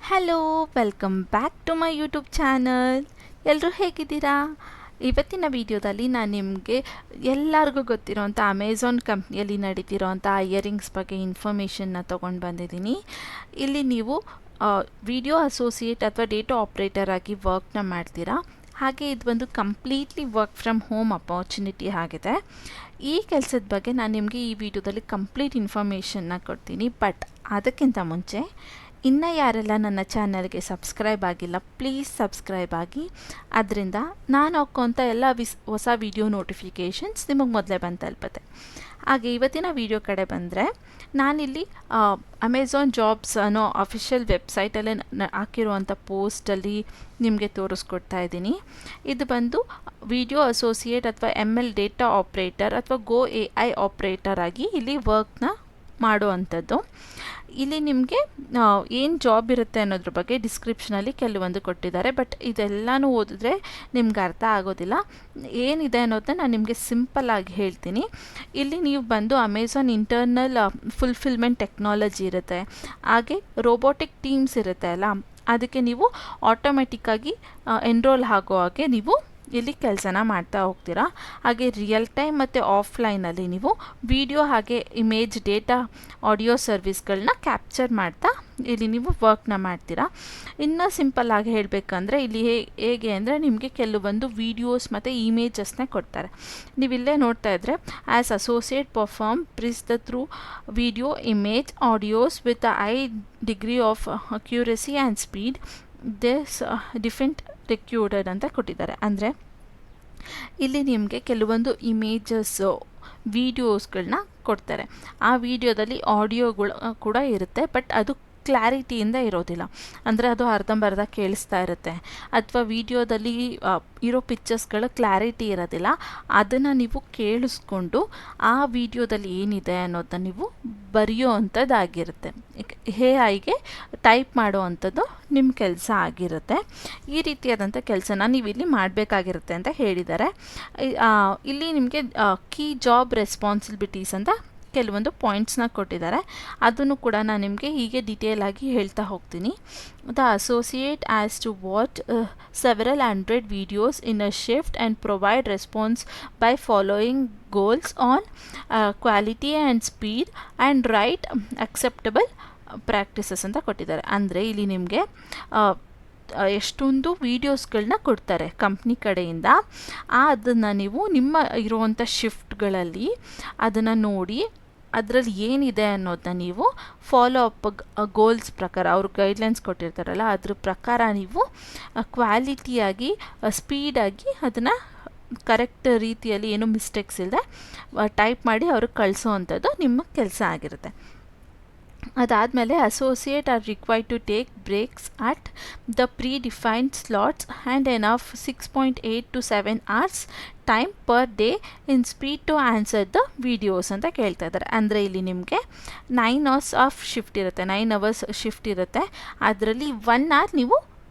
Hello, welcome back to my YouTube channel. ಎಲ್ಲರೂ ಹೇಗಿದ್ದೀರಾ? ಇವತ್ತಿನ ವಿಡಿಯೋದಲ್ಲಿ ನಾನು ನಿಮಗೆ ಎಲ್ಲರಿಗೂ ಗೊತ್ತಿರೋಂಥ ಅಮೆಝಾನ್ ಕಂಪ್ನಿಯಲ್ಲಿ ನಡೀತಿರೋಂಥ ಇಯರಿಂಗ್ಸ್ ಬಗ್ಗೆ ಇನ್ಫಾರ್ಮೇಷನ್ನ ತೊಗೊಂಡು ಬಂದಿದ್ದೀನಿ. ಇಲ್ಲಿ ನೀವು ವಿಡಿಯೋ ಅಸೋಸಿಯೇಟ್ ಅಥವಾ ಡೇಟಾ ಆಪ್ರೇಟರ್ ಆಗಿ ವರ್ಕ್ನ ಮಾಡ್ತೀರಾ. ಹಾಗೆ ಇದು ಒಂದು completely work from home opportunity ಆಗಿದೆ. ಈ ಕೆಲಸದ ಬಗ್ಗೆ ನಾನು ನಿಮಗೆ ಈ ವಿಡಿಯೋದಲ್ಲಿ ಕಂಪ್ಲೀಟ್ ಇನ್ಫಾರ್ಮೇಷನ್ನ ಕೊಡ್ತೀನಿ. ಬಟ್ ಅದಕ್ಕಿಂತ ಮುಂಚೆ ಇನ್ನು ಯಾರೆಲ್ಲ ನನ್ನ ಚಾನಲ್ಗೆ ಸಬ್ಸ್ಕ್ರೈಬ್ ಆಗಿಲ್ಲ, ಪ್ಲೀಸ್ ಸಬ್ಸ್ಕ್ರೈಬ್ ಆಗಿ. ಅದರಿಂದ ನಾನು ಹಾಕೋಂಥ ಎಲ್ಲ ಹೊಸ ವಿಡಿಯೋ ನೋಟಿಫಿಕೇಷನ್ಸ್ ನಿಮಗೆ ಮೊದಲೇ ಬಂದು ತಲುಪುತ್ತೆ. ಹಾಗೆ ಇವತ್ತಿನ ವಿಡಿಯೋ ಕಡೆ ಬಂದರೆ, ನಾನಿಲ್ಲಿ ಅಮೆಝಾನ್ ಜಾಬ್ಸ್ ಅನ್ನೋ ಅಫಿಷಿಯಲ್ ವೆಬ್ಸೈಟಲ್ಲೇ ಹಾಕಿರುವಂಥ ಪೋಸ್ಟಲ್ಲಿ ನಿಮಗೆ ತೋರಿಸ್ಕೊಡ್ತಾ ಇದ್ದೀನಿ. ಇದು ಬಂದು ವಿಡಿಯೋ ಅಸೋಸಿಯೇಟ್ ಅಥವಾ ML ಡೇಟಾ ಆಪ್ರೇಟರ್ ಅಥವಾ ಗೋ AI ಆಪ್ರೇಟರ್ ಆಗಿ ಇಲ್ಲಿ ವರ್ಕ್ನ ಮಾಡುವಂಥದ್ದು. ಇಲ್ಲಿ ನಿಮಗೆ ಏನು ಜಾಬ್ ಇರುತ್ತೆ ಅನ್ನೋದ್ರ ಬಗ್ಗೆ ಡಿಸ್ಕ್ರಿಪ್ಷನಲ್ಲಿ ಕೆಲವೊಂದು ಕೊಟ್ಟಿದ್ದಾರೆ. ಬಟ್ ಇದೆಲ್ಲನೂ ಓದಿದ್ರೆ ನಿಮ್ಗೆ ಅರ್ಥ ಆಗೋದಿಲ್ಲ. ಏನಿದೆ ಅನ್ನೋದನ್ನ ನಾನು ನಿಮಗೆ ಸಿಂಪಲ್ಲಾಗಿ ಹೇಳ್ತೀನಿ. ಇಲ್ಲಿ ನೀವು ಬಂದು ಅಮೆಝಾನ್ ಇಂಟರ್ನಲ್ ಫುಲ್ಫಿಲ್ಮೆಂಟ್ ಟೆಕ್ನಾಲಜಿ ಇರುತ್ತೆ, ಹಾಗೆ ರೋಬೋಟಿಕ್ ಟೀಮ್ಸ್ ಇರುತ್ತೆ ಅಲ್ಲ, ಅದಕ್ಕೆ ನೀವು ಆಟೋಮೆಟಿಕ್ಕಾಗಿ ಎನ್ರೋಲ್ ಆಗೋ ಹಾಗೆ ನೀವು ಇಲ್ಲಿ ಕೆಲಸನ ಮಾಡ್ತಾ ಹೋಗ್ತೀರಾ. ಹಾಗೆ ರಿಯಲ್ ಟೈಮ್ ಮತ್ತು ಆಫ್ಲೈನಲ್ಲಿ ನೀವು ವಿಡಿಯೋ ಹಾಗೆ ಇಮೇಜ್ ಡೇಟಾ ಆಡಿಯೋ ಸರ್ವಿಸ್ಗಳನ್ನ ಕ್ಯಾಪ್ಚರ್ ಮಾಡ್ತಾ ಇಲ್ಲಿ ನೀವು ವರ್ಕ್ನ ಮಾಡ್ತೀರಾ. ಇನ್ನು ಸಿಂಪಲ್ಲಾಗಿ ಹೇಳಬೇಕಂದ್ರೆ ಇಲ್ಲಿ ಹೇಗೆ ಅಂದರೆ ನಿಮಗೆ ಕೆಲವೊಂದು ವೀಡಿಯೋಸ್ ಮತ್ತು ಇಮೇಜಸ್ನ ಕೊಡ್ತಾರೆ. ನೀವಿಲ್ಲೇ ನೋಡ್ತಾ ಇದ್ದರೆ, as associate perform press the through video image audios with high degree of accuracy and speed this different required ಅಂತ ಕೊಟ್ಟಿದ್ದಾರೆ. ಅಂದರೆ ಇಲ್ಲಿ ನಿಮಗೆ ಕೆಲವೊಂದು ಇಮೇಜಸ್ಸು ವೀಡಿಯೋಸ್ಗಳನ್ನ ಕೊಡ್ತಾರೆ. ಆ ವಿಡಿಯೋದಲ್ಲಿ ಆಡಿಯೋಗಳು ಕೂಡ ಇರುತ್ತೆ, ಬಟ್ ಅದು ಕ್ಲಾರಿಟಿಯಿಂದ ಇರೋದಿಲ್ಲ. ಅಂದರೆ ಅದು ಅರ್ಧಂಬರ್ಧ ಕೇಳಿಸ್ತಾ ಇರುತ್ತೆ, ಅಥವಾ ವಿಡಿಯೋದಲ್ಲಿ ಇರೋ ಪಿಕ್ಚರ್ಸ್ಗಳ ಕ್ಲಾರಿಟಿ ಇರೋದಿಲ್ಲ. ಅದನ್ನು ನೀವು ಕೇಳಿಸ್ಕೊಂಡು ಆ ವಿಡಿಯೋದಲ್ಲಿ ಏನಿದೆ ಅನ್ನೋದನ್ನ ನೀವು ಬರೆಯೋ ಅಂಥದ್ದಾಗಿರುತ್ತೆ. AI ಟೈಪ್ ಮಾಡೋ ಅಂಥದ್ದು ನಿಮ್ಮ ಕೆಲಸ ಆಗಿರುತ್ತೆ. ಈ ರೀತಿಯಾದಂಥ ಕೆಲಸನ ನೀವು ಇಲ್ಲಿ ಮಾಡಬೇಕಾಗಿರುತ್ತೆ ಅಂತ ಹೇಳಿದ್ದಾರೆ. ಇಲ್ಲಿ ನಿಮಗೆ ಕೀ ಜಾಬ್ ರೆಸ್ಪಾನ್ಸಿಬಿಲಿಟೀಸ್ ಅಂತ ಕೆಲವೊಂದು ಪಾಯಿಂಟ್ಸ್ನ ಕೊಟ್ಟಿದ್ದಾರೆ. ಅದನ್ನು ಕೂಡ ನಾನು ನಿಮಗೆ ಹೀಗೆ ಡೀಟೇಲ್ ಆಗಿ ಹೇಳ್ತಾ ಹೋಗ್ತೀನಿ. The associate as to watch several hundred videos in a shift and provide response by following goals on quality and speed and right acceptable practices ಅಂತ ಕೊಟ್ಟಿದ್ದಾರೆ. ಅಂದರೆ ಇಲ್ಲಿ ನಿಮಗೆ ಎಷ್ಟೊಂದು ವೀಡಿಯೋಸ್ಗಳನ್ನ ಕೊಡ್ತಾರೆ ಕಂಪ್ನಿ ಕಡೆಯಿಂದ. ಅದನ್ನು ನೀವು ನಿಮ್ಮ ಇರುವಂಥ ಶಿಫ್ಟ್ಗಳಲ್ಲಿ ಅದನ್ನು ನೋಡಿ ಅದರಲ್ಲಿ ಏನಿದೆ ಅನ್ನೋದನ್ನ ನೀವು ಫಾಲೋ ಅಪ್ ಗೋಲ್ಸ್ ಪ್ರಕಾರ, ಅವ್ರು ಗೈಡ್ಲೈನ್ಸ್ ಕೊಟ್ಟಿರ್ತಾರಲ್ಲ ಅದ್ರ ಪ್ರಕಾರ ನೀವು ಕ್ವಾಲಿಟಿಯಾಗಿ ಸ್ಪೀಡಾಗಿ ಅದನ್ನು ಕರೆಕ್ಟ್ ರೀತಿಯಲ್ಲಿ ಏನೂ ಮಿಸ್ಟೇಕ್ಸ್ ಇಲ್ಲದೆ ಟೈಪ್ ಮಾಡಿ ಅವ್ರಿಗೆ ಕಳಿಸೋ ಅಂಥದ್ದು ನಿಮ್ಮ ಕೆಲಸ ಆಗಿರುತ್ತೆ. ಅದಾದಮೇಲೆ associate are required to take breaks at the predefined slots and enough 6.8 to 7 hours time per day in speed to answer the videos ಅಂತ ಕೇಳ್ತಾ ಇದ್ದಾರೆ. ಅಂದರೆ ಇಲ್ಲಿ ನಿಮಗೆ 9 hours ಆಫ್ ಶಿಫ್ಟ್ ಇರುತ್ತೆ, 9 hours ಶಿಫ್ಟ್ ಇರುತ್ತೆ. ಅದರಲ್ಲಿ 1 hour ನೀವು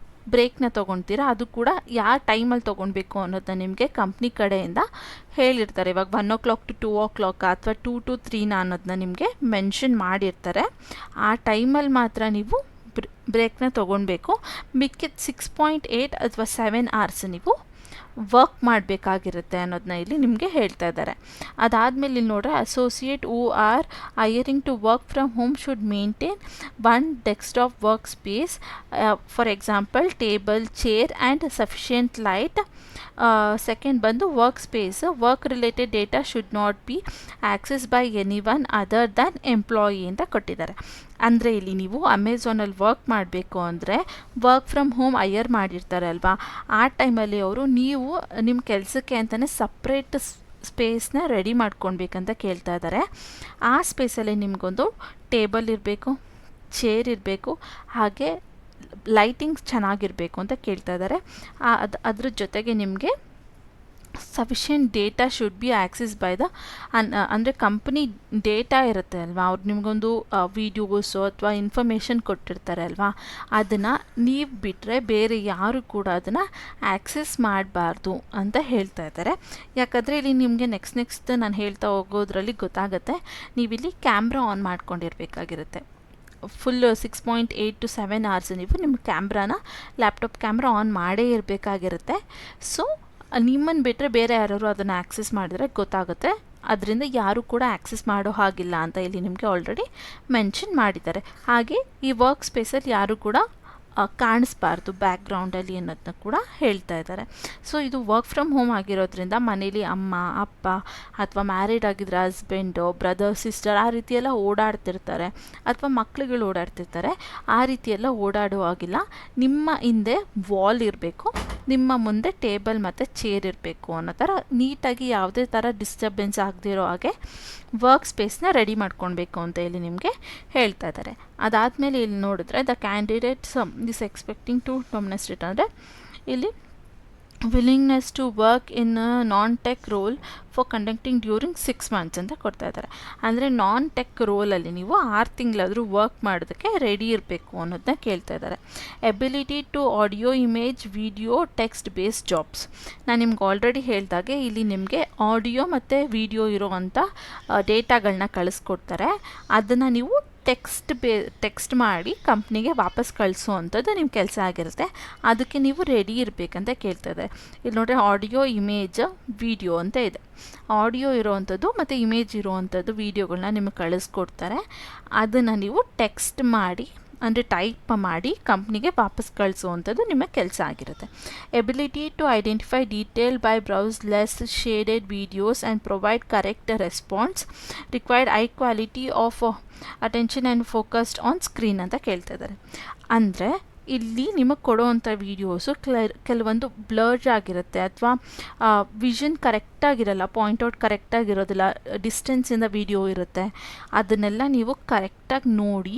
ಬ್ರೇಕ್ನ ತೊಗೊಳ್ತೀರಾ. ಅದು ಕೂಡ ಯಾವ ಟೈಮಲ್ಲಿ ತೊಗೊಳ್ಬೇಕು ಅನ್ನೋದನ್ನ ನಿಮಗೆ ಕಂಪ್ನಿ ಕಡೆಯಿಂದ ಹೇಳಿರ್ತಾರೆ. ಇವಾಗ 1 o'clock to 2 o'clock ಅಥವಾ 2 to 3 ಅನ್ನೋದನ್ನ ನಿಮಗೆ ಮೆನ್ಷನ್ ಮಾಡಿರ್ತಾರೆ. ಆ ಟೈಮಲ್ಲಿ ಮಾತ್ರ ನೀವು ಬ್ರೇಕ್ನ ತೊಗೊಳ್ಬೇಕು. ಮಿಕ್ಕಿದ 6.8 ಅಥವಾ 7 hours ನೀವು ವರ್ಕ್ ಮಾಡಬೇಕಾಗಿರುತ್ತೆ ಅನ್ನೋದನ್ನ ಇಲ್ಲಿ ನಿಮಗೆ ಹೇಳ್ತಾ ಇದ್ದಾರೆ. ಅದಾದಮೇಲೆ ಇಲ್ಲಿ ನೋಡ್ರೆ, associate who are hiring to work from home should maintain 1 desktop work space, for example table, chair and sufficient light. Second ಬಂದು work space, work related data should not be access by any one other than employee ಅಂತ ಕೊಟ್ಟಿದ್ದಾರೆ. ಅಂದರೆ ಇಲ್ಲಿ ನೀವು ಅಮೆಝಾನಲ್ಲಿ work ಮಾಡಬೇಕು ಅಂದರೆ work from home higher ಮಾಡಿರ್ತಾರೆ ಅಲ್ವಾ, ಆ ಟೈಮಲ್ಲಿ ಅವರು ನೀವು ನಿಮ್ಮ ಕೆಲಸಕ್ಕೆ ಅಂತಲೇ ಸಪ್ರೇಟ್ ಸ್ಪೇಸ್ನ ರೆಡಿ ಮಾಡ್ಕೊಳ್ಬೇಕಂತ ಕೇಳ್ತಾ ಇದ್ದಾರೆ. ಆ ಸ್ಪೇಸಲ್ಲಿ ನಿಮಗೊಂದು ಟೇಬಲ್ ಇರಬೇಕು, ಚೇರ್ ಇರಬೇಕು, ಹಾಗೆ ಲೈಟಿಂಗ್ಸ್ ಚೆನ್ನಾಗಿರಬೇಕು ಅಂತ ಕೇಳ್ತಾ ಇದ್ದಾರೆ. ಅದ್ರ ಜೊತೆಗೆ ನಿಮಗೆ sufficient data should be access by the ಅಂದರೆ ಕಂಪ್ನಿ ಡೇಟಾ ಇರುತ್ತೆ ಅಲ್ವಾ, ಅವ್ರು ನಿಮಗೊಂದು ವೀಡಿಯೋಸು ಅಥವಾ ಇನ್ಫಾರ್ಮೇಷನ್ ಕೊಟ್ಟಿರ್ತಾರೆ ಅಲ್ವಾ, ಅದನ್ನು ನೀವು ಬಿಟ್ಟರೆ ಬೇರೆ ಯಾರು ಕೂಡ ಅದನ್ನು ಆಕ್ಸೆಸ್ ಮಾಡಬಾರ್ದು ಅಂತ ಹೇಳ್ತಾ ಇದ್ದಾರೆ. ಯಾಕಂದರೆ ಇಲ್ಲಿ ನಿಮಗೆ ನೆಕ್ಸ್ಟ್ ನಾನು ಹೇಳ್ತಾ ಹೋಗೋದ್ರಲ್ಲಿ ಗೊತ್ತಾಗುತ್ತೆ, ನೀವಿಲ್ಲಿ ಕ್ಯಾಮ್ರಾ ಆನ್ ಮಾಡ್ಕೊಂಡಿರಬೇಕಾಗಿರುತ್ತೆ. ಫುಲ್ 6.8 to 7 hours ನೀವು ನಿಮ್ಮ ಕ್ಯಾಮ್ರಾನ ಲ್ಯಾಪ್ಟಾಪ್ ಕ್ಯಾಮ್ರಾ ಆನ್ ಮಾಡೇ ಇರಬೇಕಾಗಿರುತ್ತೆ. ಸೊ ನಿಮ್ಮನ್ನು ಬಿಟ್ಟರೆ ಬೇರೆ ಯಾರು ಅದನ್ನು ಆ್ಯಕ್ಸೆಸ್ ಮಾಡಿದ್ರೆ ಗೊತ್ತಾಗುತ್ತೆ. ಅದರಿಂದ ಯಾರು ಕೂಡ ಆ್ಯಕ್ಸೆಸ್ ಮಾಡೋ ಹಾಗಿಲ್ಲ ಅಂತ ಇಲ್ಲಿ ನಿಮಗೆ ಆಲ್ರೆಡಿ ಮೆನ್ಷನ್ ಮಾಡಿದ್ದಾರೆ. ಹಾಗೆ ಈ ವರ್ಕ್ ಸ್ಪೇಸಲ್ಲಿ ಯಾರು ಕೂಡ ಕಾಣಿಸ್ಬಾರ್ದು ಬ್ಯಾಕ್ಗ್ರೌಂಡಲ್ಲಿ ಅನ್ನೋದನ್ನ ಕೂಡ ಹೇಳ್ತಾ ಇದ್ದಾರೆ. ಸೊ ಇದು ವರ್ಕ್ ಫ್ರಮ್ ಹೋಮ್ ಆಗಿರೋದ್ರಿಂದ ಮನೇಲಿ ಅಮ್ಮ ಅಪ್ಪ ಅಥವಾ ಮ್ಯಾರಿಡ್ ಆಗಿದ್ರೆ ಹಸ್ಬೆಂಡು ಬ್ರದರ್ ಸಿಸ್ಟರ್ ಆ ರೀತಿಯೆಲ್ಲ ಓಡಾಡ್ತಿರ್ತಾರೆ, ಅಥವಾ ಮಕ್ಳುಗಳು ಓಡಾಡ್ತಿರ್ತಾರೆ. ಆ ರೀತಿಯೆಲ್ಲ ಓಡಾಡುವಾಗಿಲ್ಲ. ನಿಮ್ಮ ಹಿಂದೆ ವಾಲ್ ಇರಬೇಕು, ನಿಮ್ಮ ಮುಂದೆ ಟೇಬಲ್ ಮತ್ತು ಚೇರ್ ಇರಬೇಕು ಅನ್ನೋ ಥರ ನೀಟಾಗಿ ಯಾವುದೇ ಥರ ಡಿಸ್ಟರ್ಬೆನ್ಸ್ ಆಗದಿರೋ ಹಾಗೆ ವರ್ಕ್ ಸ್ಪೇಸ್ನ ರೆಡಿ ಮಾಡ್ಕೊಳ್ಬೇಕು ಅಂತ ಇಲ್ಲಿ ನಿಮಗೆ ಹೇಳ್ತಾ ಇದ್ದಾರೆ. ಅದಾದಮೇಲೆ ಇಲ್ಲಿ ನೋಡಿದ್ರೆ the candidates is expecting to demonstrate ಅಂದರೆ ಇಲ್ಲಿ willingness to work in non tech role for conducting during 6 months ಅಂತ ಕೊಡ್ತಾ ಇದ್ದಾರೆ. ಅಂದರೆ ನಾನ್ ಟೆಕ್ ರೋಲಲ್ಲಿ ನೀವು 6 ತಿಂಗಳಾದರೂ ವರ್ಕ್ ಮಾಡೋದಕ್ಕೆ ರೆಡಿ ಇರಬೇಕು ಅನ್ನೋದನ್ನ ಕೇಳ್ತಾ ಇದ್ದಾರೆ. Ability to audio image video text based jobs. ನಾನು ನಿಮ್ಗೆ ಆಲ್ರೆಡಿ ಹೇಳ್ದಾಗೆ ಇಲ್ಲಿ ನಿಮಗೆ ಆಡಿಯೋ ಮತ್ತು ವಿಡಿಯೋ ಇರೋ ಅಂಥ ಡೇಟಾಗಳನ್ನ ಕಳಿಸ್ಕೊಡ್ತಾರೆ. ಅದನ್ನು ನೀವು ಟೆಕ್ಸ್ಟ್ ಮಾಡಿ ಕಂಪ್ನಿಗೆ ವಾಪಸ್ ಕಳಿಸೋ ಅಂಥದ್ದು ನಿಮ್ಮ ಕೆಲಸ ಆಗಿರುತ್ತೆ. ಅದಕ್ಕೆ ನೀವು ರೆಡಿ ಇರಬೇಕಂತ ಕೇಳ್ತದೆ. ಇಲ್ಲಿ ನೋಡಿದ್ರೆ ಆಡಿಯೋ ಇಮೇಜ್ ವಿಡಿಯೋ ಅಂತ ಇದೆ. ಆಡಿಯೋ ಇರೋವಂಥದ್ದು ಮತ್ತು ಇಮೇಜ್ ಇರೋವಂಥದ್ದು ವೀಡಿಯೋಗಳನ್ನ ನಿಮಗೆ ಕಳಿಸ್ಕೊಡ್ತಾರೆ. ಅದನ್ನು ನೀವು ಟೆಕ್ಸ್ಟ್ ಮಾಡಿ ಅಂದರೆ ಟೈಪ್ ಮಾಡಿ ಕಂಪ್ನಿಗೆ ವಾಪಸ್ ಕಳಿಸುವಂಥದ್ದು ನಿಮ್ಮ ಕೆಲಸ ಆಗಿರುತ್ತೆ. Ability to identify detail by browse less shaded videos and provide correct response required high quality of attention and focused on screen ಅಂತ ಕೇಳ್ತಾ ಇದ್ದಾರೆ. ಅಂದರೆ ಇಲ್ಲಿ ನಿಮಗೆ ಕೊಡೋವಂಥ ವೀಡಿಯೋಸು ಕೆಲವೊಂದು ಬ್ಲರ್ ಆಗಿರುತ್ತೆ, ಅಥವಾ ವಿಷನ್ ಕರೆಕ್ಟಾಗಿರಲ್ಲ, ಪಾಯಿಂಟ್ಔಟ್ ಕರೆಕ್ಟಾಗಿರೋದಿಲ್ಲ, ಡಿಸ್ಟೆನ್ಸಿಂದ ವೀಡಿಯೋ ಇರುತ್ತೆ. ಅದನ್ನೆಲ್ಲ ನೀವು ಕರೆಕ್ಟಾಗಿ ನೋಡಿ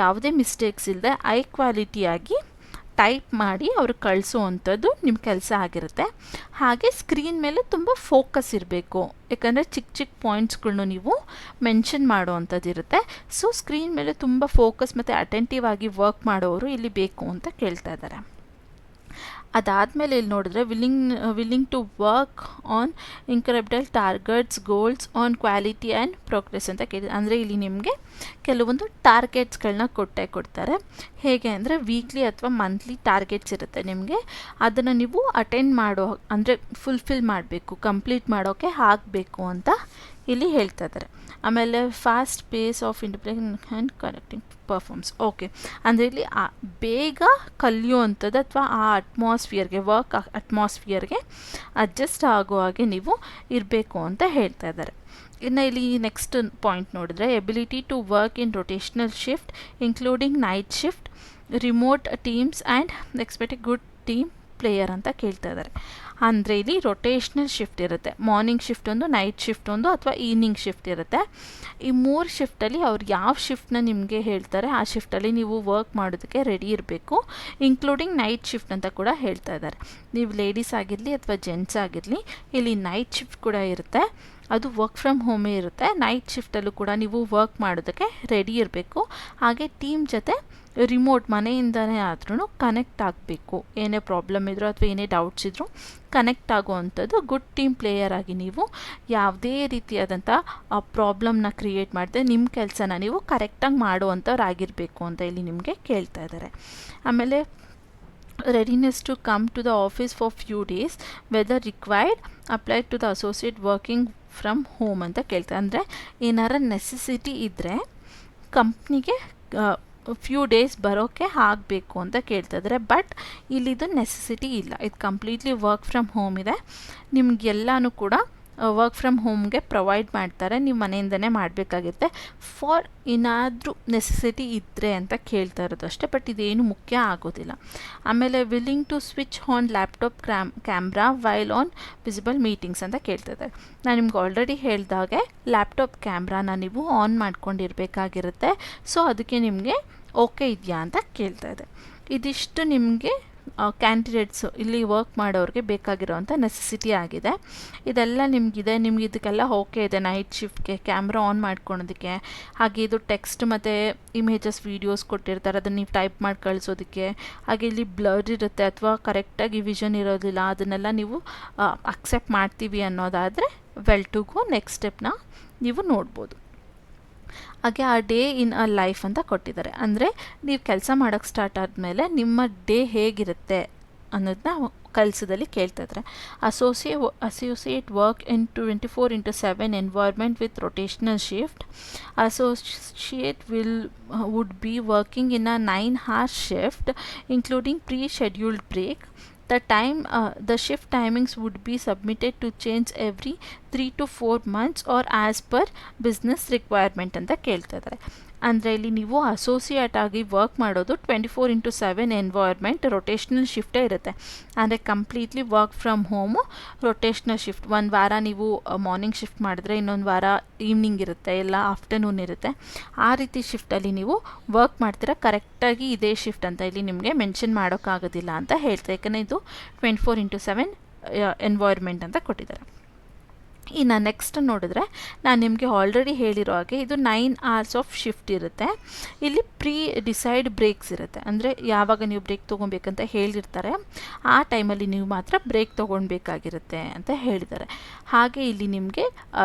ಯಾವುದೇ ಮಿಸ್ಟೇಕ್ಸ್ ಇಲ್ಲದೆ ಹೈ ಕ್ವಾಲಿಟಿಯಾಗಿ ಟೈಪ್ ಮಾಡಿ ಅವ್ರಿಗೆ ಕಳಿಸೋವಂಥದ್ದು ನಿಮ್ಮ ಕೆಲಸ ಆಗಿರುತ್ತೆ. ಹಾಗೆ ಸ್ಕ್ರೀನ್ ಮೇಲೆ ತುಂಬ ಫೋಕಸ್ ಇರಬೇಕು, ಯಾಕಂದರೆ ಚಿಕ್ಕ ಚಿಕ್ಕ ಪಾಯಿಂಟ್ಸ್ಗಳ್ನು ನೀವು ಮೆನ್ಷನ್ ಮಾಡೋವಂಥದ್ದು ಇರುತ್ತೆ. ಸೊ ಸ್ಕ್ರೀನ್ ಮೇಲೆ ತುಂಬ ಫೋಕಸ್ ಮತ್ತು ಅಟೆಂಟಿವ್ ಆಗಿ ವರ್ಕ್ ಮಾಡೋರು ಇಲ್ಲಿ ಬೇಕು ಅಂತ ಕೇಳ್ತಾ ಇದ್ದಾರೆ. ಅದಾದಮೇಲೆ ಇಲ್ಲಿ ನೋಡಿದ್ರೆ willing to work on incredible targets goals on quality and progress ಅಂತ ಕೇಳಿದೆ. ಅಂದರೆ ಇಲ್ಲಿ ನಿಮಗೆ ಕೆಲವೊಂದು ಟಾರ್ಗೆಟ್ಸ್ಗಳನ್ನ ಕೊಡ್ತಾರೆ. ಹೇಗೆ ಅಂದರೆ ವೀಕ್ಲಿ ಅಥವಾ ಮಂತ್ಲಿ ಟಾರ್ಗೆಟ್ಸ್ ಇರುತ್ತೆ ನಿಮಗೆ. ಅದನ್ನು ನೀವು ಅಟೆಂಡ್ ಮಾಡೋ ಅಂದರೆ ಫುಲ್ಫಿಲ್ ಮಾಡಬೇಕು, ಕಂಪ್ಲೀಟ್ ಮಾಡೋಕ್ಕೆ ಆಗಬೇಕು ಅಂತ ಇಲ್ಲಿ ಹೇಳ್ತಾ ಇದ್ದಾರೆ. ಆಮೇಲೆ fast phase of independent and connecting performs. Okay, ಅಂದರೆ ಇಲ್ಲಿ ಬೇಗ ಕಲಿಯುವಂಥದ್ದು ಅಥವಾ ಆ ಅಟ್ಮಾಸ್ಫಿಯರ್ಗೆ ವರ್ಕ್ ಅಟ್ಮಾಸ್ಫಿಯರ್ಗೆ ಅಡ್ಜಸ್ಟ್ ಆಗೋ ಹಾಗೆ ನೀವು ಇರಬೇಕು ಅಂತ ಹೇಳ್ತಾ ಇದ್ದಾರೆ. ಇನ್ನು ಇಲ್ಲಿ ನೆಕ್ಸ್ಟ್ ಪಾಯಿಂಟ್ ನೋಡಿದ್ರೆ ability to work in rotational shift including night shift remote teams and expect a good team player ಅಂತ ಕೇಳ್ತಾ ಇದ್ದಾರೆ. ಅಂದರೆ ಇಲ್ಲಿ ರೊಟೇಷ್ನಲ್ ಶಿಫ್ಟ್ ಇರುತ್ತೆ, ಮಾರ್ನಿಂಗ್ ಶಿಫ್ಟ್ ಒಂದು, ನೈಟ್ ಶಿಫ್ಟ್ ಒಂದು, ಅಥವಾ ಈವ್ನಿಂಗ್ ಶಿಫ್ಟ್ ಇರುತ್ತೆ. ಈ 3 ಶಿಫ್ಟಲ್ಲಿ ಅವ್ರು ಯಾವ ಶಿಫ್ಟ್ನ ನಿಮಗೆ ಹೇಳ್ತಾರೆ ಆ ಶಿಫ್ಟಲ್ಲಿ ನೀವು ವರ್ಕ್ ಮಾಡೋದಕ್ಕೆ ರೆಡಿ ಇರಬೇಕು, ಇನ್ಕ್ಲೂಡಿಂಗ್ ನೈಟ್ ಶಿಫ್ಟ್ ಅಂತ ಕೂಡ ಹೇಳ್ತಾ ಇದ್ದಾರೆ. ನೀವು ಲೇಡೀಸ್ ಆಗಿರಲಿ ಅಥವಾ ಜೆಂಟ್ಸ್ ಆಗಿರಲಿ ಇಲ್ಲಿ ನೈಟ್ ಶಿಫ್ಟ್ ಕೂಡ ಇರುತ್ತೆ. ಅದು ವರ್ಕ್ ಫ್ರಮ್ ಹೋಮೇ ಇರುತ್ತೆ. ನೈಟ್ ಶಿಫ್ಟಲ್ಲೂ ಕೂಡ ನೀವು ವರ್ಕ್ ಮಾಡೋದಕ್ಕೆ ರೆಡಿ ಇರಬೇಕು. ಹಾಗೆ ಟೀಮ್ ಜೊತೆ ರಿಮೋಟ್ ಮನೆಯಿಂದನೇ ಆದ್ರೂ ಕನೆಕ್ಟ್ ಆಗಬೇಕು. ಏನೇ ಪ್ರಾಬ್ಲಮ್ ಇದ್ದರೂ ಅಥವಾ ಏನೇ ಡೌಟ್ಸ್ ಇದ್ದರೂ ಕನೆಕ್ಟ್ ಆಗುವಂಥದ್ದು. ಗುಡ್ ಟೀಮ್ ಪ್ಲೇಯರ್ ಆಗಿ ನೀವು ಯಾವುದೇ ರೀತಿಯಾದಂಥ ಪ್ರಾಬ್ಲಮ್ನ ಕ್ರಿಯೇಟ್ ಮಾಡಿದೆ ನಿಮ್ಮ ಕೆಲಸನ ನೀವು ಕರೆಕ್ಟಾಗಿ ಮಾಡುವಂಥವ್ರಾಗಿರಬೇಕು ಅಂತ ಇಲ್ಲಿ ನಿಮಗೆ ಕೇಳ್ತಾ ಇದ್ದಾರೆ. ಆಮೇಲೆ readiness to come to the office for few days whether required applied to the associate working from home ಅಂತ ಕೇಳ್ತಾರೆ. ಅಂದರೆ ಏನಾರ ನೆಸೆಸಿಟಿ ಇದ್ದರೆ ಕಂಪ್ನಿಗೆ ಫ್ಯೂ ಡೇಸ್ ಬರೋಕ್ಕೆ ಆಗಬೇಕು ಅಂತ ಕೇಳ್ತಾ ಇದ್ದಾರೆ. ಬಟ್ ಇಲ್ಲಿದು ನೆಸೆಸಿಟಿ ಇಲ್ಲ, ಇದು ಕಂಪ್ಲೀಟ್ಲಿ ವರ್ಕ್ ಫ್ರಮ್ ಹೋಮ್ ಇದೆ. ನಿಮಗೆಲ್ಲನೂ ಕೂಡ ವರ್ಕ್ ಫ್ರಮ್ ಹೋಮ್ಗೆ ಪ್ರೊವೈಡ್ ಮಾಡ್ತಾರೆ, ನೀವು ಮನೆಯಿಂದನೇ ಮಾಡಬೇಕಾಗುತ್ತೆ. ಫಾರ್ ಏನಾದರೂ ನೆಸೆಸಿಟಿ ಇದ್ದರೆ ಅಂತ ಕೇಳ್ತಾ ಇರೋದು ಅಷ್ಟೇ, ಬಟ್ ಇದೇನು ಮುಖ್ಯ ಆಗೋದಿಲ್ಲ. ಆಮೇಲೆ willing to switch on laptop camera while on visible meetings ಅಂತ ಕೇಳ್ತಿದ್ದಾರೆ. ನಾನು ನಿಮ್ಗೆ ಆಲ್ರೆಡಿ ಹೇಳಿದಾಗೆ ಲ್ಯಾಪ್ಟಾಪ್ ಕ್ಯಾಮ್ರಾನ ನೀವು ಆನ್ ಮಾಡ್ಕೊಂಡಿರಬೇಕಾಗಿರುತ್ತೆ. ಸೊ ಅದಕ್ಕೆ ನಿಮಗೆ ಓಕೆ ಇದೆಯಾ ಅಂತ ಕೇಳ್ತಾ ಇದೆ. ಇದಿಷ್ಟು ನಿಮಗೆ ಕ್ಯಾಂಡಿಡೇಟ್ಸು ಇಲ್ಲಿ ವರ್ಕ್ ಮಾಡೋರಿಗೆ ಬೇಕಾಗಿರೋವಂಥ ನೆಸೆಸಿಟಿ ಆಗಿದೆ. ಇದೆಲ್ಲ ನಿಮಗಿದೆ, ನಿಮ್ಗೆ ಇದಕ್ಕೆಲ್ಲ ಓಕೆ ಇದೆ. ನೈಟ್ ಶಿಫ್ಟ್ಗೆ ಕ್ಯಾಮ್ರಾ ಆನ್ ಮಾಡ್ಕೊಳೋದಕ್ಕೆ, ಹಾಗೆ ಇದು ಟೆಕ್ಸ್ಟ್ ಮತ್ತು ಇಮೇಜಸ್ ವೀಡಿಯೋಸ್ ಕೊಟ್ಟಿರ್ತಾರೆ, ಅದನ್ನು ನೀವು ಟೈಪ್ ಮಾಡಿ ಕಳಿಸೋದಕ್ಕೆ, ಹಾಗೆ ಇಲ್ಲಿ ಬ್ಲರ್ ಇರುತ್ತೆ ಅಥವಾ ಕರೆಕ್ಟಾಗಿ ವಿಷನ್ ಇರೋದಿಲ್ಲ, ಅದನ್ನೆಲ್ಲ ನೀವು ಅಕ್ಸೆಪ್ಟ್ ಮಾಡ್ತೀವಿ ಅನ್ನೋದಾದರೆ ವೆಲ್ ಟು ಗೋ ನೆಕ್ಸ್ಟ್ ಸ್ಟೆಪ್ನ ನೀವು ನೋಡ್ಬೋದು. ಹಾಗೆ ಆ ಡೇ ಇನ್ ಅ ಲೈಫ್ ಅಂತ ಕೊಟ್ಟಿದ್ದಾರೆ. ಅಂದರೆ ನೀವು ಕೆಲಸ ಮಾಡೋಕ್ಕೆ ಸ್ಟಾರ್ಟ್ ಆದಮೇಲೆ ನಿಮ್ಮ ಡೇ ಹೇಗಿರುತ್ತೆ ಅನ್ನೋದನ್ನ ಕೆಲಸದಲ್ಲಿ ಕೇಳ್ತಾ ಇದ್ದಾರೆ. Associate work in 24/7 environment with rotational shift. Associate would be working in a 9-hour shift including pre-scheduled break. The shift timings would be submitted to change every 3 to 4 months or as per business requirement ಅಂತ ಕೇಳ್ತಾ ಇದ್ದಾರೆ. ಅಂದರೆ ಇಲ್ಲಿ ನೀವು associate ಆಗಿ work ಮಾಡೋದು 24/7 environment ರೊಟೇಷ್ನಲ್ ಶಿಫ್ಟೇ ಇರುತ್ತೆ. ಅಂದರೆ completely work from home rotational shift. ಒಂದು ವಾರ ನೀವು ಮಾರ್ನಿಂಗ್ ಶಿಫ್ಟ್ ಮಾಡಿದ್ರೆ ಇನ್ನೊಂದು ವಾರ ಈವ್ನಿಂಗ್ ಇರುತ್ತೆ, ಇಲ್ಲ ಆಫ್ಟರ್ನೂನ್ ಇರುತ್ತೆ. ಆ ರೀತಿ ಶಿಫ್ಟಲ್ಲಿ ನೀವು ವರ್ಕ್ ಮಾಡ್ತೀರಾ. ಕರೆಕ್ಟಾಗಿ ಇದೇ ಶಿಫ್ಟ್ ಅಂತ ಇಲ್ಲಿ ನಿಮಗೆ ಮೆನ್ಷನ್ ಮಾಡೋಕ್ಕಾಗೋದಿಲ್ಲ ಅಂತ ಹೇಳ್ತಾರೆ, ಯಾಕಂದರೆ ಇದು 24/7 ಎನ್ವೈರ್ಮೆಂಟ್ ಅಂತ ಕೊಟ್ಟಿದ್ದಾರೆ. ಇನ್ನು ನೆಕ್ಸ್ಟ್ ನೋಡಿದ್ರೆ ನಾನು ನಿಮಗೆ ಆಲ್ರೆಡಿ ಹೇಳಿರೋ ಹಾಗೆ ಇದು 9 hours ಆಫ್ ಶಿಫ್ಟ್ ಇರುತ್ತೆ. ಇಲ್ಲಿ ಪ್ರೀ ಡಿಸೈಡ್ ಬ್ರೇಕ್ಸ್ ಇರುತ್ತೆ. ಅಂದರೆ ಯಾವಾಗ ನೀವು ಬ್ರೇಕ್ ತೊಗೊಬೇಕಂತ ಹೇಳಿರ್ತಾರೆ ಆ ಟೈಮಲ್ಲಿ ನೀವು ಮಾತ್ರ ಬ್ರೇಕ್ ತೊಗೊಳ್ಬೇಕಾಗಿರುತ್ತೆ ಅಂತ ಹೇಳಿದ್ದಾರೆ. ಹಾಗೆ ಇಲ್ಲಿ ನಿಮಗೆ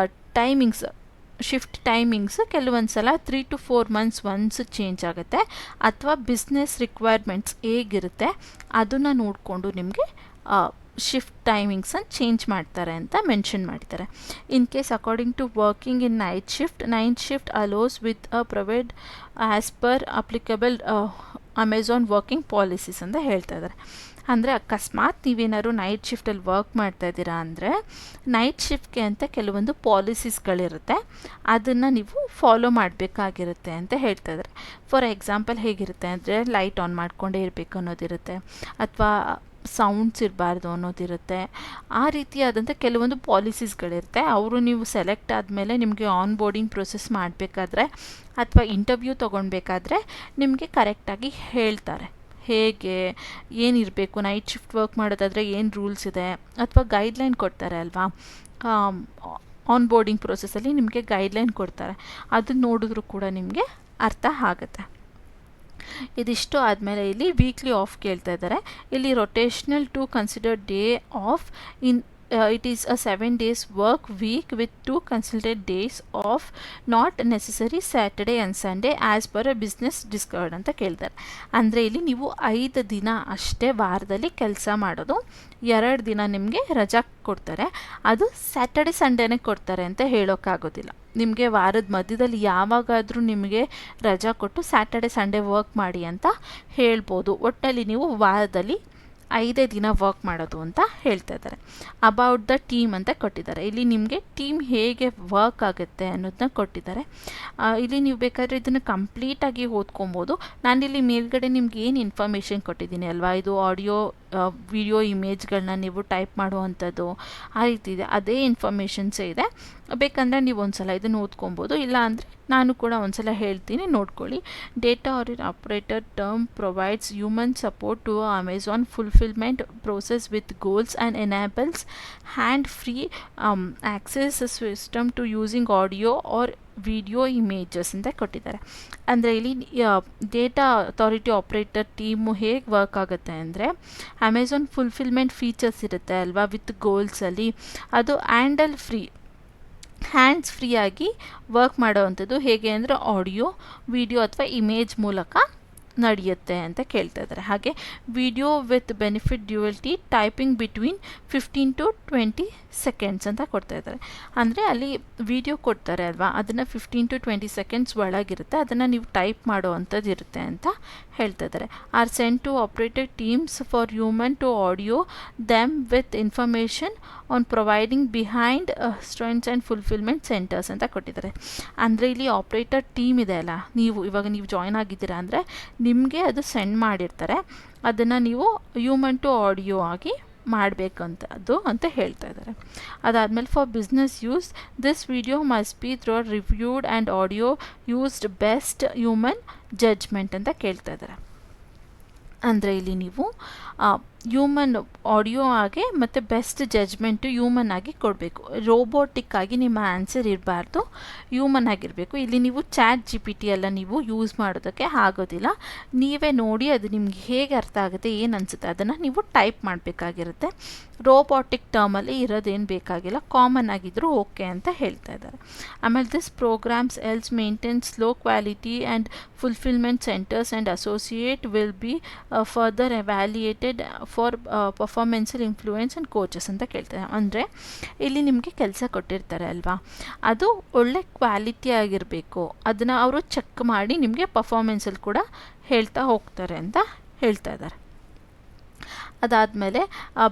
ಟೈಮಿಂಗ್ಸ್, ಶಿಫ್ಟ್ ಟೈಮಿಂಗ್ಸ್ ಕೆಲವೊಂದು ಸಲ 3 to 4 months ಒನ್ಸ್ ಚೇಂಜ್ ಆಗುತ್ತೆ, ಅಥವಾ ಬಿಸ್ನೆಸ್ ರಿಕ್ವೈರ್ಮೆಂಟ್ಸ್ ಹೇಗಿರುತ್ತೆ ಅದನ್ನು ನೋಡಿಕೊಂಡು ನಿಮಗೆ ಶಿಫ್ಟ್ ಟೈಮಿಂಗ್ಸನ್ನು ಚೇಂಜ್ ಮಾಡ್ತಾರೆ ಅಂತ ಮೆನ್ಷನ್ ಮಾಡಿದ್ದಾರೆ. In case according to working in night shift allows with provide as per applicable Amazon working policies ಅಂತ ಹೇಳ್ತಾ ಇದ್ದಾರೆ. ಅಂದರೆ ಅಕಸ್ಮಾತ್ ನೀವೇನಾದ್ರು ನೈಟ್ ಶಿಫ್ಟಲ್ಲಿ ವರ್ಕ್ ಮಾಡ್ತಾ ಇದ್ದೀರಾ ಅಂದರೆ ನೈಟ್ ಶಿಫ್ಟ್ಗೆ ಅಂತ ಕೆಲವೊಂದು ಪಾಲಿಸೀಸ್ಗಳಿರುತ್ತೆ, ಅದನ್ನು ನೀವು ಫಾಲೋ ಮಾಡಬೇಕಾಗಿರುತ್ತೆ ಅಂತ ಹೇಳ್ತಾ ಇದ್ದಾರೆ. ಫಾರ್ ಎಕ್ಸಾಂಪಲ್ ಹೇಗಿರುತ್ತೆ ಅಂದರೆ ಲೈಟ್ ಆನ್ ಮಾಡಿಕೊಂಡೇ ಇರಬೇಕು ಅನ್ನೋದಿರುತ್ತೆ, ಅಥವಾ ಸೌಂಡ್ಸ್ ಇರಬಾರ್ದು ಅನ್ನೋದಿರುತ್ತೆ. ಆ ರೀತಿಯಾದಂಥ ಕೆಲವೊಂದು ಪಾಲಿಸೀಸ್ಗಳಿರುತ್ತೆ. ಅವರು ನೀವು ಸೆಲೆಕ್ಟ್ ಆದಮೇಲೆ ನಿಮಗೆ ಆನ್ ಬೋರ್ಡಿಂಗ್ ಪ್ರೊಸೆಸ್ ಮಾಡಬೇಕಾದ್ರೆ ಅಥವಾ ಇಂಟರ್ವ್ಯೂ ತೊಗೊಳ್ಬೇಕಾದ್ರೆ ನಿಮಗೆ ಕರೆಕ್ಟಾಗಿ ಹೇಳ್ತಾರೆ ಹೇಗೆ ಏನಿರಬೇಕು, ನೈಟ್ ಶಿಫ್ಟ್ ವರ್ಕ್ ಮಾಡೋದಾದರೆ ಏನು ರೂಲ್ಸ್ ಇದೆ, ಅಥವಾ ಗೈಡ್ಲೈನ್ ಕೊಡ್ತಾರೆ ಅಲ್ವಾ. ಆನ್ ಬೋರ್ಡಿಂಗ್ ಪ್ರೊಸೆಸಲ್ಲಿ ನಿಮಗೆ ಗೈಡ್ಲೈನ್ ಕೊಡ್ತಾರೆ, ಅದನ್ನ ನೋಡಿದ್ರೂ ಕೂಡ ನಿಮಗೆ ಅರ್ಥ ಆಗುತ್ತೆ. ಇದಿಷ್ಟು ಆದಮೇಲೆ ಇಲ್ಲಿ ವೀಕ್ಲಿ ಆಫ್ ಕೇಳ್ತಾ ಇದ್ದಾರೆ. ಇಲ್ಲಿ rotational to consider day off in it is a 7 days work week with 2 considered days off, not necessary Saturday and Sunday as per a business discovered ಅಂತ ಕೇಳ್ತಾರೆ. ಅಂದರೆ ಇಲ್ಲಿ ನೀವು 5 ದಿನ ಅಷ್ಟೇ ವಾರದಲ್ಲಿ ಕೆಲಸ ಮಾಡೋದು, 2 ದಿನ ನಿಮಗೆ ರಜಾ ಕೊಡ್ತಾರೆ. ಅದು ಸ್ಯಾಟರ್ಡೆ ಸಂಡೇನೇ ಕೊಡ್ತಾರೆ ಅಂತ ಹೇಳೋಕ್ಕಾಗೋದಿಲ್ಲ. ನಿಮಗೆ ವಾರದ ಮಧ್ಯದಲ್ಲಿ ಯಾವಾಗಾದರೂ ನಿಮಗೆ ರಜಾ ಕೊಟ್ಟು ಸ್ಯಾಟರ್ಡೆ ಸಂಡೇ ವರ್ಕ್ ಮಾಡಿ ಅಂತ ಹೇಳ್ಬೋದು. ಒಟ್ಟಿನಲ್ಲಿ ನೀವು ವಾರದಲ್ಲಿ 5 ದಿನ ವರ್ಕ್ ಮಾಡೋದು ಅಂತ ಹೇಳ್ತಾ ಇದ್ದಾರೆ. ಅಬೌಟ್ ದ ಟೀಮ್ ಅಂತ ಕೊಟ್ಟಿದ್ದಾರೆ. ಇಲ್ಲಿ ನಿಮಗೆ ಟೀಮ್ ಹೇಗೆ ವರ್ಕ್ ಆಗುತ್ತೆ ಅನ್ನೋದನ್ನ ಕೊಟ್ಟಿದ್ದಾರೆ. ಇಲ್ಲಿ ನೀವು ಬೇಕಾದರೆ ಇದನ್ನು ಕಂಪ್ಲೀಟಾಗಿ ಓದ್ಕೊಬೋದು. ನಾನಿಲ್ಲಿ ಮೇಲ್ಗಡೆ ನಿಮ್ಗೆ ಏನು ಇನ್ಫಾರ್ಮೇಷನ್ ಕೊಟ್ಟಿದ್ದೀನಿ ಅಲ್ವಾ, ಇದು ಆಡಿಯೋ ವಿಡಿಯೋ ಇಮೇಜ್ಗಳನ್ನ ನೀವು ಟೈಪ್ ಮಾಡುವಂಥದ್ದು ಆ ರೀತಿ ಇದೆ, ಅದೇ ಇನ್ಫಾರ್ಮೇಷನ್ಸೇ ಇದೆ. ಬೇಕಂದರೆ ನೀವು ಒಂದ್ಸಲ ಇದನ್ನು ಓದ್ಕೊಬೋದು, ಇಲ್ಲ ಅಂದರೆ ನಾನು ಕೂಡ ಒಂದ್ಸಲ ಹೇಳ್ತೀನಿ, ನೋಡ್ಕೊಳ್ಳಿ. Data operator term provides human support to Amazon fulfilment process with goals and enables hand free access system to using audio or video images ಅಂತ ಕೊಟ್ಟಿದ್ದಾರೆ. ಅಂದರೆ ಇಲ್ಲಿ ಡೇಟಾ ಅಥಾರಿಟಿ ಆಪ್ರೇಟರ್ ಟೀಮು ಹೇಗೆ ವರ್ಕ್ ಆಗುತ್ತೆ ಅಂದರೆ ಅಮೆಝಾನ್ ಫುಲ್ಫಿಲ್ಮೆಂಟ್ ಫೀಚರ್ಸ್ ಇರುತ್ತೆ ಅಲ್ವಾ with ಗೋಲ್ಸಲ್ಲಿ, ಅದು ಹ್ಯಾಂಡ್ಸ್ ಫ್ರೀಯಾಗಿ ವರ್ಕ್ ಮಾಡೋವಂಥದ್ದು. ಹೇಗೆ ಅಂದರೆ ಆಡಿಯೋ ವಿಡಿಯೋ ಅಥವಾ ಇಮೇಜ್ ಮೂಲಕ ನಡೆಯುತ್ತೆ ಅಂತ ಕೇಳ್ತಾ ಇದ್ದಾರೆ. ಹಾಗೆ video with benefit duality typing between 15 to 20 seconds ಅಂತ ಕೊಡ್ತಾ ಇದ್ದಾರೆ. ಅಂದರೆ ಅಲ್ಲಿ ವಿಡಿಯೋ ಕೊಡ್ತಾರೆ ಅಲ್ವಾ, ಅದನ್ನು 15 to 20 seconds ಒಳಗಿರುತ್ತೆ, ಅದನ್ನು ನೀವು ಟೈಪ್ ಮಾಡೋ ಅಂಥದ್ದು ಇರುತ್ತೆ ಅಂತ ಹೇಳ್ತಾ ಇದ್ದಾರೆ. Are send to operated teams for human to audio them with information on providing behind strengths and fulfilment centres ಅಂತ ಕೊಟ್ಟಿದ್ದಾರೆ. ಅಂದರೆ ಇಲ್ಲಿ ಆಪ್ರೇಟರ್ ಟೀಮ್ ಇದೆ ಅಲ್ಲ, ಇವಾಗ ನೀವು ಜಾಯ್ನ್ ಆಗಿದ್ದೀರಾ ಅಂದರೆ ನಿಮಗೆ ಅದು ಸೆಂಡ್ ಮಾಡಿರ್ತಾರೆ, ಅದನ್ನು ನೀವು ಹ್ಯೂಮನ್ ಟು ಆಡಿಯೋ ಆಗಿ ಮಾಡಬೇಕಂತದ್ದು ಅಂತ ಹೇಳ್ತಾ ಇದ್ದಾರೆ. ಅದಾದಮೇಲೆ for business use this video must be through reviewed and audio used best human judgement ಅಂತ ಕೇಳ್ತಾ ಇದ್ದಾರೆ. ಅಂದರೆ ಇಲ್ಲಿ ನೀವು ಹ್ಯೂಮನ್ ಆಡಿಯೋ ಆಗಿ ಮತ್ತು ಬೆಸ್ಟ್ ಜಡ್ಜ್ಮೆಂಟು ಹ್ಯೂಮನ್ ಆಗಿ ಕೊಡಬೇಕು. ರೋಬೋಟಿಕ್ ಆಗಿ ನಿಮ್ಮ ಆನ್ಸರ್ ಇರಬಾರ್ದು, ಹ್ಯೂಮನ್ ಆಗಿರಬೇಕು. ಇಲ್ಲಿ ನೀವು ChatGPT ಎಲ್ಲ ನೀವು ಯೂಸ್ ಮಾಡೋದಕ್ಕೆ ಆಗೋದಿಲ್ಲ. ನೀವೇ ನೋಡಿ ಅದು ನಿಮ್ಗೆ ಹೇಗೆ ಅರ್ಥ ಆಗುತ್ತೆ, ಏನು ಅನಿಸುತ್ತೆ ಅದನ್ನು ನೀವು ಟೈಪ್ ಮಾಡಬೇಕಾಗಿರುತ್ತೆ. ರೋಬೋಟಿಕ್ ಟರ್ಮಲ್ಲಿ ಇರೋದೇನು ಬೇಕಾಗಿಲ್ಲ, ಕಾಮನ್ ಆಗಿದ್ದರೂ ಓಕೆ ಅಂತ ಹೇಳ್ತಾ ಇದ್ದಾರೆ. ಆಮೇಲೆ this programs else maintains low quality and fulfilment centres and associate will be further evaluated for performance influence and coaches ಅಂತ ಕೇಳ್ತಾರೆ. ಅಂದರೆ ಇಲ್ಲಿ ನಿಮಗೆ ಕೆಲಸ ಕೊಟ್ಟಿರ್ತಾರೆ ಅಲ್ವಾ, ಅದು ಒಳ್ಳೆ ಕ್ವಾಲಿಟಿ ಆಗಿರಬೇಕು, ಅದನ್ನು ಅವರು ಚೆಕ್ ಮಾಡಿ ನಿಮಗೆ ಪರ್ಫಾರ್ಮೆನ್ಸಲ್ಲಿ ಕೂಡ ಹೇಳ್ತಾ ಹೋಗ್ತಾರೆ ಅಂತ ಹೇಳ್ತಾ ಇದ್ದಾರೆ. ಅದಾದಮೇಲೆ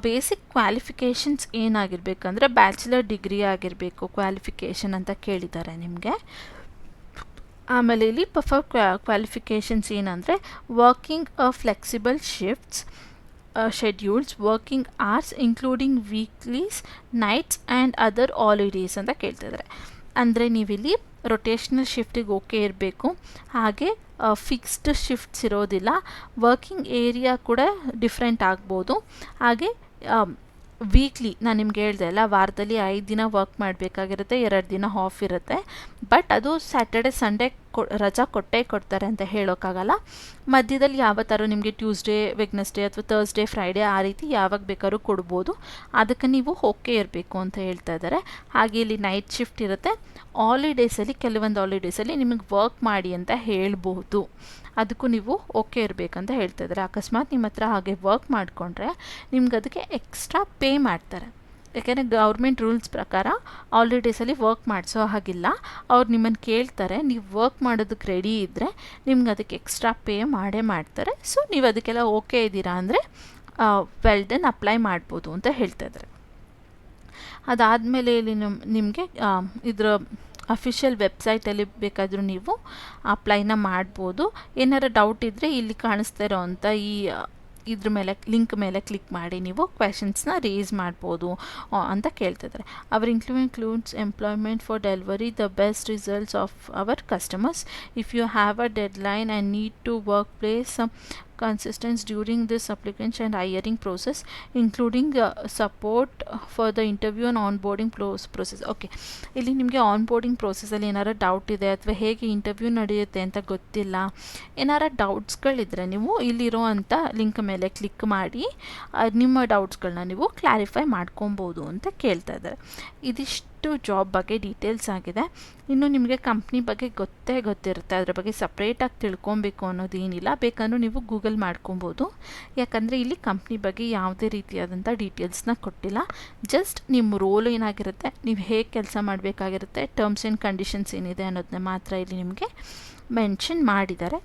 ಬೇಸಿಕ್ ಕ್ವಾಲಿಫಿಕೇಷನ್ಸ್ ಏನಾಗಿರಬೇಕಂದ್ರೆ ಬ್ಯಾಚುಲರ್ ಡಿಗ್ರಿ ಆಗಿರಬೇಕು ಕ್ವಾಲಿಫಿಕೇಷನ್ ಅಂತ ಕೇಳಿದ್ದಾರೆ ನಿಮಗೆ. ಆಮೇಲೆ ಇಲ್ಲಿ ಕ್ವಾಲಿಫಿಕೇಷನ್ಸ್ ಏನಂದರೆ working flexible shifts schedules, working hours including weeklies, nights and other holidays ಅಂತ ಕೇಳ್ತಿದ್ದಾರೆ. ಅಂದರೆ ನೀವಿಲ್ಲಿ ರೊಟೇಷ್ನಲ್ ಶಿಫ್ಟಿಗೆ ಓಕೆ ಇರಬೇಕು, ಹಾಗೆ ಫಿಕ್ಸ್ಡ್ ಶಿಫ್ಟ್ಸ್ ಇರೋದಿಲ್ಲ, ವರ್ಕಿಂಗ್ ಏರಿಯಾ ಕೂಡ ಡಿಫ್ರೆಂಟ್ ಆಗ್ಬೋದು, ಹಾಗೆ ವೀಕ್ಲಿ ನಾನು ನಿಮ್ಗೆ ಹೇಳ್ದೆ ಅಲ್ಲ, ವಾರದಲ್ಲಿ 5 ದಿನ ವರ್ಕ್ ಮಾಡಬೇಕಾಗಿರುತ್ತೆ, 2 ದಿನ ಆಫ್ ಇರುತ್ತೆ. ಬಟ್ ಅದು ಸ್ಯಾಟರ್ಡೆ ಸಂಡೇ ರಜಾ ಕೊಡ್ತಾರೆ ಅಂತ ಹೇಳೋಕ್ಕಾಗಲ್ಲ. ಮಧ್ಯದಲ್ಲಿ ಯಾವತ್ತಾರು ನಿಮಗೆ ಟ್ಯೂಸ್ಡೇ ವೆಡ್ನೆಸ್ಡೇ ಅಥವಾ ಥರ್ಸ್ಡೇ ಫ್ರೈಡೇ ಆ ರೀತಿ ಯಾವಾಗ ಬೇಕಾದ್ರೂ ಕೊಡ್ಬೋದು, ಅದಕ್ಕೆ ನೀವು ಓಕೆ ಇರಬೇಕು ಅಂತ ಹೇಳ್ತಾ ಇದ್ದಾರೆ. ಹಾಗೆ ಇಲ್ಲಿ ನೈಟ್ ಶಿಫ್ಟ್ ಇರುತ್ತೆ. ಹಾಲಿಡೇಸಲ್ಲಿ ಕೆಲವೊಂದು ಹಾಲಿಡೇಸಲ್ಲಿ ನಿಮಗೆ ವರ್ಕ್ ಮಾಡಿ ಅಂತ ಹೇಳ್ಬೋದು, ಅದಕ್ಕೂ ನೀವು ಓಕೆ ಇರಬೇಕಂತ ಹೇಳ್ತಾ ಇದ್ದಾರೆ. ಅಕಸ್ಮಾತ್ ನಿಮ್ಮ ಹತ್ರ ಹಾಗೆ ವರ್ಕ್ ಮಾಡಿಕೊಂಡ್ರೆ ನಿಮ್ಗೆ ಅದಕ್ಕೆ ಎಕ್ಸ್ಟ್ರಾ ಪೇ ಮಾಡ್ತಾರೆ. ಯಾಕೆಂದರೆ ಗೌರ್ಮೆಂಟ್ ರೂಲ್ಸ್ ಪ್ರಕಾರ ಹಾಲಿಡೇಸಲ್ಲಿ ವರ್ಕ್ ಮಾಡಿಸೋ ಹಾಗಿಲ್ಲ, ಅವ್ರು ನಿಮ್ಮನ್ನು ಕೇಳ್ತಾರೆ, ನೀವು ವರ್ಕ್ ಮಾಡೋದಕ್ಕೆ ರೆಡಿ ಇದ್ದರೆ ನಿಮ್ಗೆ ಅದಕ್ಕೆ ಎಕ್ಸ್ಟ್ರಾ ಪೇ ಮಾಡೇ ಮಾಡ್ತಾರೆ. ಸೊ ನೀವು ಅದಕ್ಕೆಲ್ಲ ಓಕೆ ಇದ್ದೀರಾ ಅಂದರೆ ವೆಲ್ ಡನ್, ಅಪ್ಲೈ ಮಾಡ್ಬೋದು ಅಂತ ಹೇಳ್ತಾ ಇದ್ದಾರೆ. ಅದಾದಮೇಲೆ ಇಲ್ಲಿ ನಿಮಗೆ ಇದರ ಅಫಿಷಿಯಲ್ ವೆಬ್ಸೈಟಲ್ಲಿ ಬೇಕಾದರೂ ನೀವು ಅಪ್ಲೈನ ಮಾಡ್ಬೋದು. ಏನಾರು ಡೌಟ್ ಇದ್ದರೆ ಇಲ್ಲಿ ಕಾಣಿಸ್ತಾ ಇರೋ ಅಂಥ ಇದ್ರ ಮೇಲೆ ಲಿಂಕ್ ಮೇಲೆ ಕ್ಲಿಕ್ ಮಾಡಿ ನೀವು ಕ್ವೆಶನ್ಸ್ನ ರೇಸ್ ಮಾಡ್ಬೋದು ಅಂತ ಕೇಳ್ತಿದ್ದಾರೆ. Our includes employment for delivery the best results of our customers. If you have a deadline and need to work place consistence during this application and hiring process, including support for the interview and onboarding process. Okay, ಇಲ್ಲಿ ನಿಮಗೆ onboarding ಪ್ರೋಸೆಸಲ್ಲಿ ಏನಾರು doubt ಇದೆ ಅಥವಾ ಹೇಗೆ interview ನಡೆಯುತ್ತೆ ಅಂತ ಗೊತ್ತಿಲ್ಲ, ಏನಾರು ಡೌಟ್ಸ್ಗಳಿದ್ರೆ ನೀವು ಇಲ್ಲಿರೋ ಅಂಥ ಲಿಂಕ್ ಮೇಲೆ ಕ್ಲಿಕ್ ಮಾಡಿ ನಿಮ್ಮ ಡೌಟ್ಸ್ಗಳನ್ನ ನೀವು ಕ್ಲಾರಿಫೈ ಮಾಡ್ಕೊಬೋದು ಅಂತ ಕೇಳ್ತಾ ಇದ್ದಾರೆ. ಇದಿಷ್ಟು ಜಾಬ್ ಬಗ್ಗೆ ಡೀಟೇಲ್ಸ್ ಆಗಿದೆ. ಇನ್ನು ನಿಮಗೆ ಕಂಪ್ನಿ ಬಗ್ಗೆ ಗೊತ್ತಿರುತ್ತೆ, ಅದ್ರ ಬಗ್ಗೆ ಸಪ್ರೇಟಾಗಿ ತಿಳ್ಕೊಬೇಕು ಅನ್ನೋದೇನಿಲ್ಲ, ಬೇಕಂದ್ರೂ ನೀವು ಗೂಗಲ್ ಮಾಡ್ಕೊಬೋದು. ಯಾಕಂದರೆ ಇಲ್ಲಿ ಕಂಪ್ನಿ ಬಗ್ಗೆ ಯಾವುದೇ ರೀತಿಯಾದಂಥ ಡೀಟೇಲ್ಸ್ನ ಕೊಟ್ಟಿಲ್ಲ. ಜಸ್ಟ್ ನಿಮ್ಮ ರೋಲ್ ಏನಾಗಿರುತ್ತೆ, ನೀವು ಹೇಗೆ ಕೆಲಸ ಮಾಡಬೇಕಾಗಿರುತ್ತೆ, ಟರ್ಮ್ಸ್ ಆ್ಯಂಡ್ ಕಂಡೀಷನ್ಸ್ ಏನಿದೆ ಅನ್ನೋದನ್ನ ಮಾತ್ರ ಇಲ್ಲಿ ನಿಮಗೆ ಮೆನ್ಷನ್ ಮಾಡಿದ್ದಾರೆ.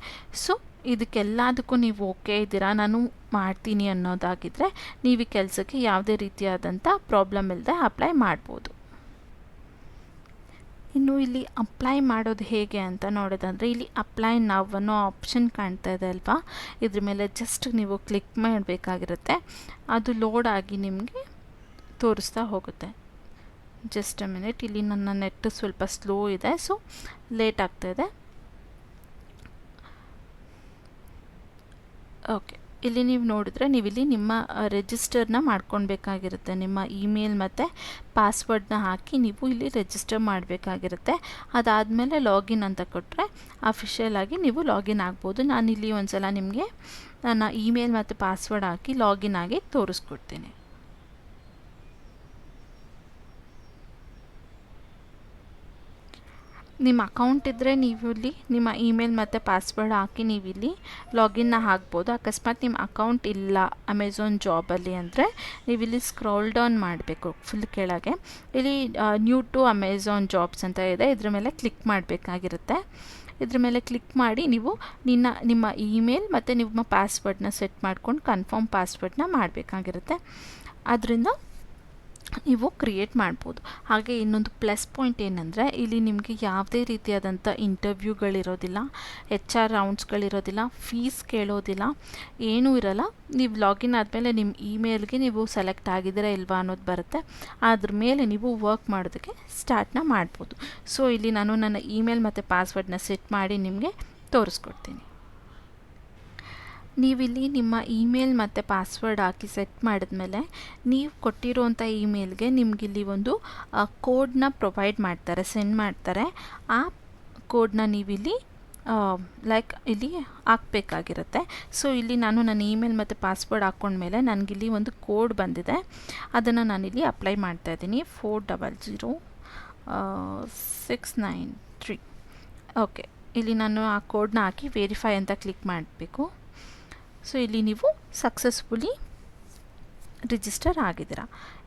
ಸೊ ಇದಕ್ಕೆಲ್ಲದಕ್ಕೂ ನೀವು ಓಕೆ ಇದ್ದೀರಾ, ನಾನು ಮಾಡ್ತೀನಿ ಅನ್ನೋದಾಗಿದ್ದರೆ ನೀವು ಈ ಕೆಲಸಕ್ಕೆ ಯಾವುದೇ ರೀತಿಯಾದಂಥ ಪ್ರಾಬ್ಲಮ್ ಇಲ್ಲದೆ ಅಪ್ಲೈ ಮಾಡ್ಬೋದು. ಇನ್ನು ಇಲ್ಲಿ ಅಪ್ಲೈ ಮಾಡೋದು ಹೇಗೆ ಅಂತ ನೋಡೋದಂದರೆ ಇಲ್ಲಿ ಅಪ್ಲೈ ನೌ ಅನ್ನೋ ಆಪ್ಷನ್ ಕಾಣ್ತಾ ಇದೆ ಅಲ್ವಾ, ಇದ್ರ ಮೇಲೆ ಜಸ್ಟ್ ನೀವು ಕ್ಲಿಕ್ ಮಾಡಬೇಕಾಗಿರುತ್ತೆ. ಅದು ಲೋಡ್ ಆಗಿ ನಿಮಗೆ ತೋರಿಸ್ತಾ ಹೋಗುತ್ತೆ. ಜಸ್ಟ್ ಅ ಮಿನಿಟ್, ಇಲ್ಲಿ ನನ್ನ ನೆಟ್ ಸ್ವಲ್ಪ ಸ್ಲೋ ಇದೆ, ಸೊ ಲೇಟ್ ಆಗ್ತಾಯಿದೆ. ಓಕೆ, ಇಲ್ಲಿ ನೀವು ನೋಡಿದ್ರೆ ನೀವಿಲ್ಲಿ ನಿಮ್ಮ ರಿಜಿಸ್ಟರ್ನ ಮಾಡ್ಕೊಳ್ಬೇಕಾಗಿರುತ್ತೆ. ನಿಮ್ಮ ಇಮೇಲ್ ಮತ್ತು ಪಾಸ್ವರ್ಡ್ನ ಹಾಕಿ ನೀವು ಇಲ್ಲಿ ರಿಜಿಸ್ಟರ್ ಮಾಡಬೇಕಾಗಿರುತ್ತೆ. ಅದಾದಮೇಲೆ ಲಾಗಿನ್ ಅಂತ ಕೊಟ್ಟರೆ ಅಫಿಷಿಯಲ್ ಆಗಿ ನೀವು ಲಾಗಿನ್ ಆಗ್ಬೋದು. ನಾನಿಲ್ಲಿ ಒಂದ್ಸಲ ನಿಮಗೆ ನನ್ನ ಇಮೇಲ್ ಮತ್ತು ಪಾಸ್ವರ್ಡ್ ಹಾಕಿ ಲಾಗಿನ್ ಆಗಿ ತೋರಿಸ್ಕೊಡ್ತೀನಿ. ನಿಮ್ಮ ಅಕೌಂಟ್ ಇದ್ದರೆ ನೀವು ಇಲ್ಲಿ ನಿಮ್ಮ ಇಮೇಲ್ ಮತ್ತು ಪಾಸ್ವರ್ಡ್ ಹಾಕಿ ನೀವಿಲ್ಲಿ ಲಾಗಿನ್ನ ಹಾಕ್ಬೋದು. ಅಕಸ್ಮಾತ್ ನಿಮ್ಮ ಅಕೌಂಟ್ ಇಲ್ಲ ಅಮೆಝಾನ್ ಜಾಬಲ್ಲಿ ಅಂದರೆ ನೀವಿಲ್ಲಿ ಸ್ಕ್ರಾಲ್ ಡೌನ್ ಮಾಡಬೇಕು ಫುಲ್ ಕೆಳಗೆ. ಇಲ್ಲಿ ನ್ಯೂ ಟು ಅಮೆಝಾನ್ ಜಾಬ್ಸ್ ಅಂತ ಇದೆ, ಇದ್ರ ಮೇಲೆ ಕ್ಲಿಕ್ ಮಾಡಬೇಕಾಗಿರುತ್ತೆ. ಇದ್ರ ಮೇಲೆ ಕ್ಲಿಕ್ ಮಾಡಿ ನೀವು ನಿಮ್ಮ ಇಮೇಲ್ ಮತ್ತು ನಿಮ್ಮ ಪಾಸ್ವರ್ಡ್ನ ಸೆಟ್ ಮಾಡ್ಕೊಂಡು ಕನ್ಫರ್ಮ್ ಪಾಸ್ವರ್ಡ್ನ ಮಾಡಬೇಕಾಗಿರುತ್ತೆ. ಅದರಿಂದ ನೀವು ಕ್ರಿಯೇಟ್ ಮಾಡ್ಬೋದು. ಹಾಗೆ ಇನ್ನೊಂದು ಪ್ಲಸ್ ಪಾಯಿಂಟ್ ಏನಂದರೆ ಇಲ್ಲಿ ನಿಮಗೆ ಯಾವುದೇ ರೀತಿಯಾದಂಥ ಇಂಟರ್ವ್ಯೂಗಳಿರೋದಿಲ್ಲ, HR ರೌಂಡ್ಸ್ಗಳಿರೋದಿಲ್ಲ, ಫೀಸ್ ಕೇಳೋದಿಲ್ಲ, ಏನೂ ಇರೋಲ್ಲ. ನೀವು ಲಾಗಿನ್ ಆದಮೇಲೆ ನಿಮ್ಮ ಇಮೇಲ್ಗೆ ನೀವು ಸೆಲೆಕ್ಟ್ ಆಗಿದ್ದೀರಾ ಇಲ್ವಾ ಅನ್ನೋದು ಬರುತ್ತೆ. ಅದ್ರ ಮೇಲೆ ನೀವು ವರ್ಕ್ ಮಾಡೋದಕ್ಕೆ ಸ್ಟಾರ್ಟ್ನ ಮಾಡ್ಬೋದು. ಸೊ ಇಲ್ಲಿ ನಾನು ನನ್ನ ಇಮೇಲ್ ಮತ್ತು ಪಾಸ್ವರ್ಡ್ನ ಸೆಟ್ ಮಾಡಿ ನಿಮಗೆ ತೋರಿಸ್ಕೊಡ್ತೀನಿ. ನೀವಿಲ್ಲಿ ನಿಮ್ಮ ಇಮೇಲ್ ಮತ್ತು ಪಾಸ್ವರ್ಡ್ ಹಾಕಿ ಸೆಟ್ ಮಾಡಿದ್ಮೇಲೆ ನೀವು ಕೊಟ್ಟಿರೋಂಥ ಇಮೇಲ್ಗೆ ನಿಮಗಿಲ್ಲಿ ಒಂದು ಕೋಡ್ನ ಪ್ರೊವೈಡ್ ಮಾಡ್ತಾರೆ, ಸೆಂಡ್ ಮಾಡ್ತಾರೆ. ಆ ಕೋಡ್ನ ನೀವಿಲ್ಲಿ ಲೈಕ್ ಇಲ್ಲಿ ಹಾಕಬೇಕಾಗಿರುತ್ತೆ. ಸೊ ಇಲ್ಲಿ ನಾನು ನನ್ನ ಇಮೇಲ್ ಮತ್ತು ಪಾಸ್ವರ್ಡ್ ಹಾಕ್ಕೊಂಡ್ಮೇಲೆ ನನಗಿಲ್ಲಿ ಒಂದು ಕೋಡ್ ಬಂದಿದೆ, ಅದನ್ನು ನಾನಿಲ್ಲಿ ಅಪ್ಲೈ ಮಾಡ್ತಾಯಿದ್ದೀನಿ. 400693. ಓಕೆ, ಇಲ್ಲಿ ನಾನು ಆ ಕೋಡ್ನ ಹಾಕಿ ವೆರಿಫೈ ಅಂತ ಕ್ಲಿಕ್ ಮಾಡಬೇಕು. ಸೊ ಇಲ್ಲಿ ನೀವು ಸಕ್ಸಸ್ಫುಲಿ ರಿಜಿಸ್ಟರ್ ಆಗಿದ್ದೀರಾ.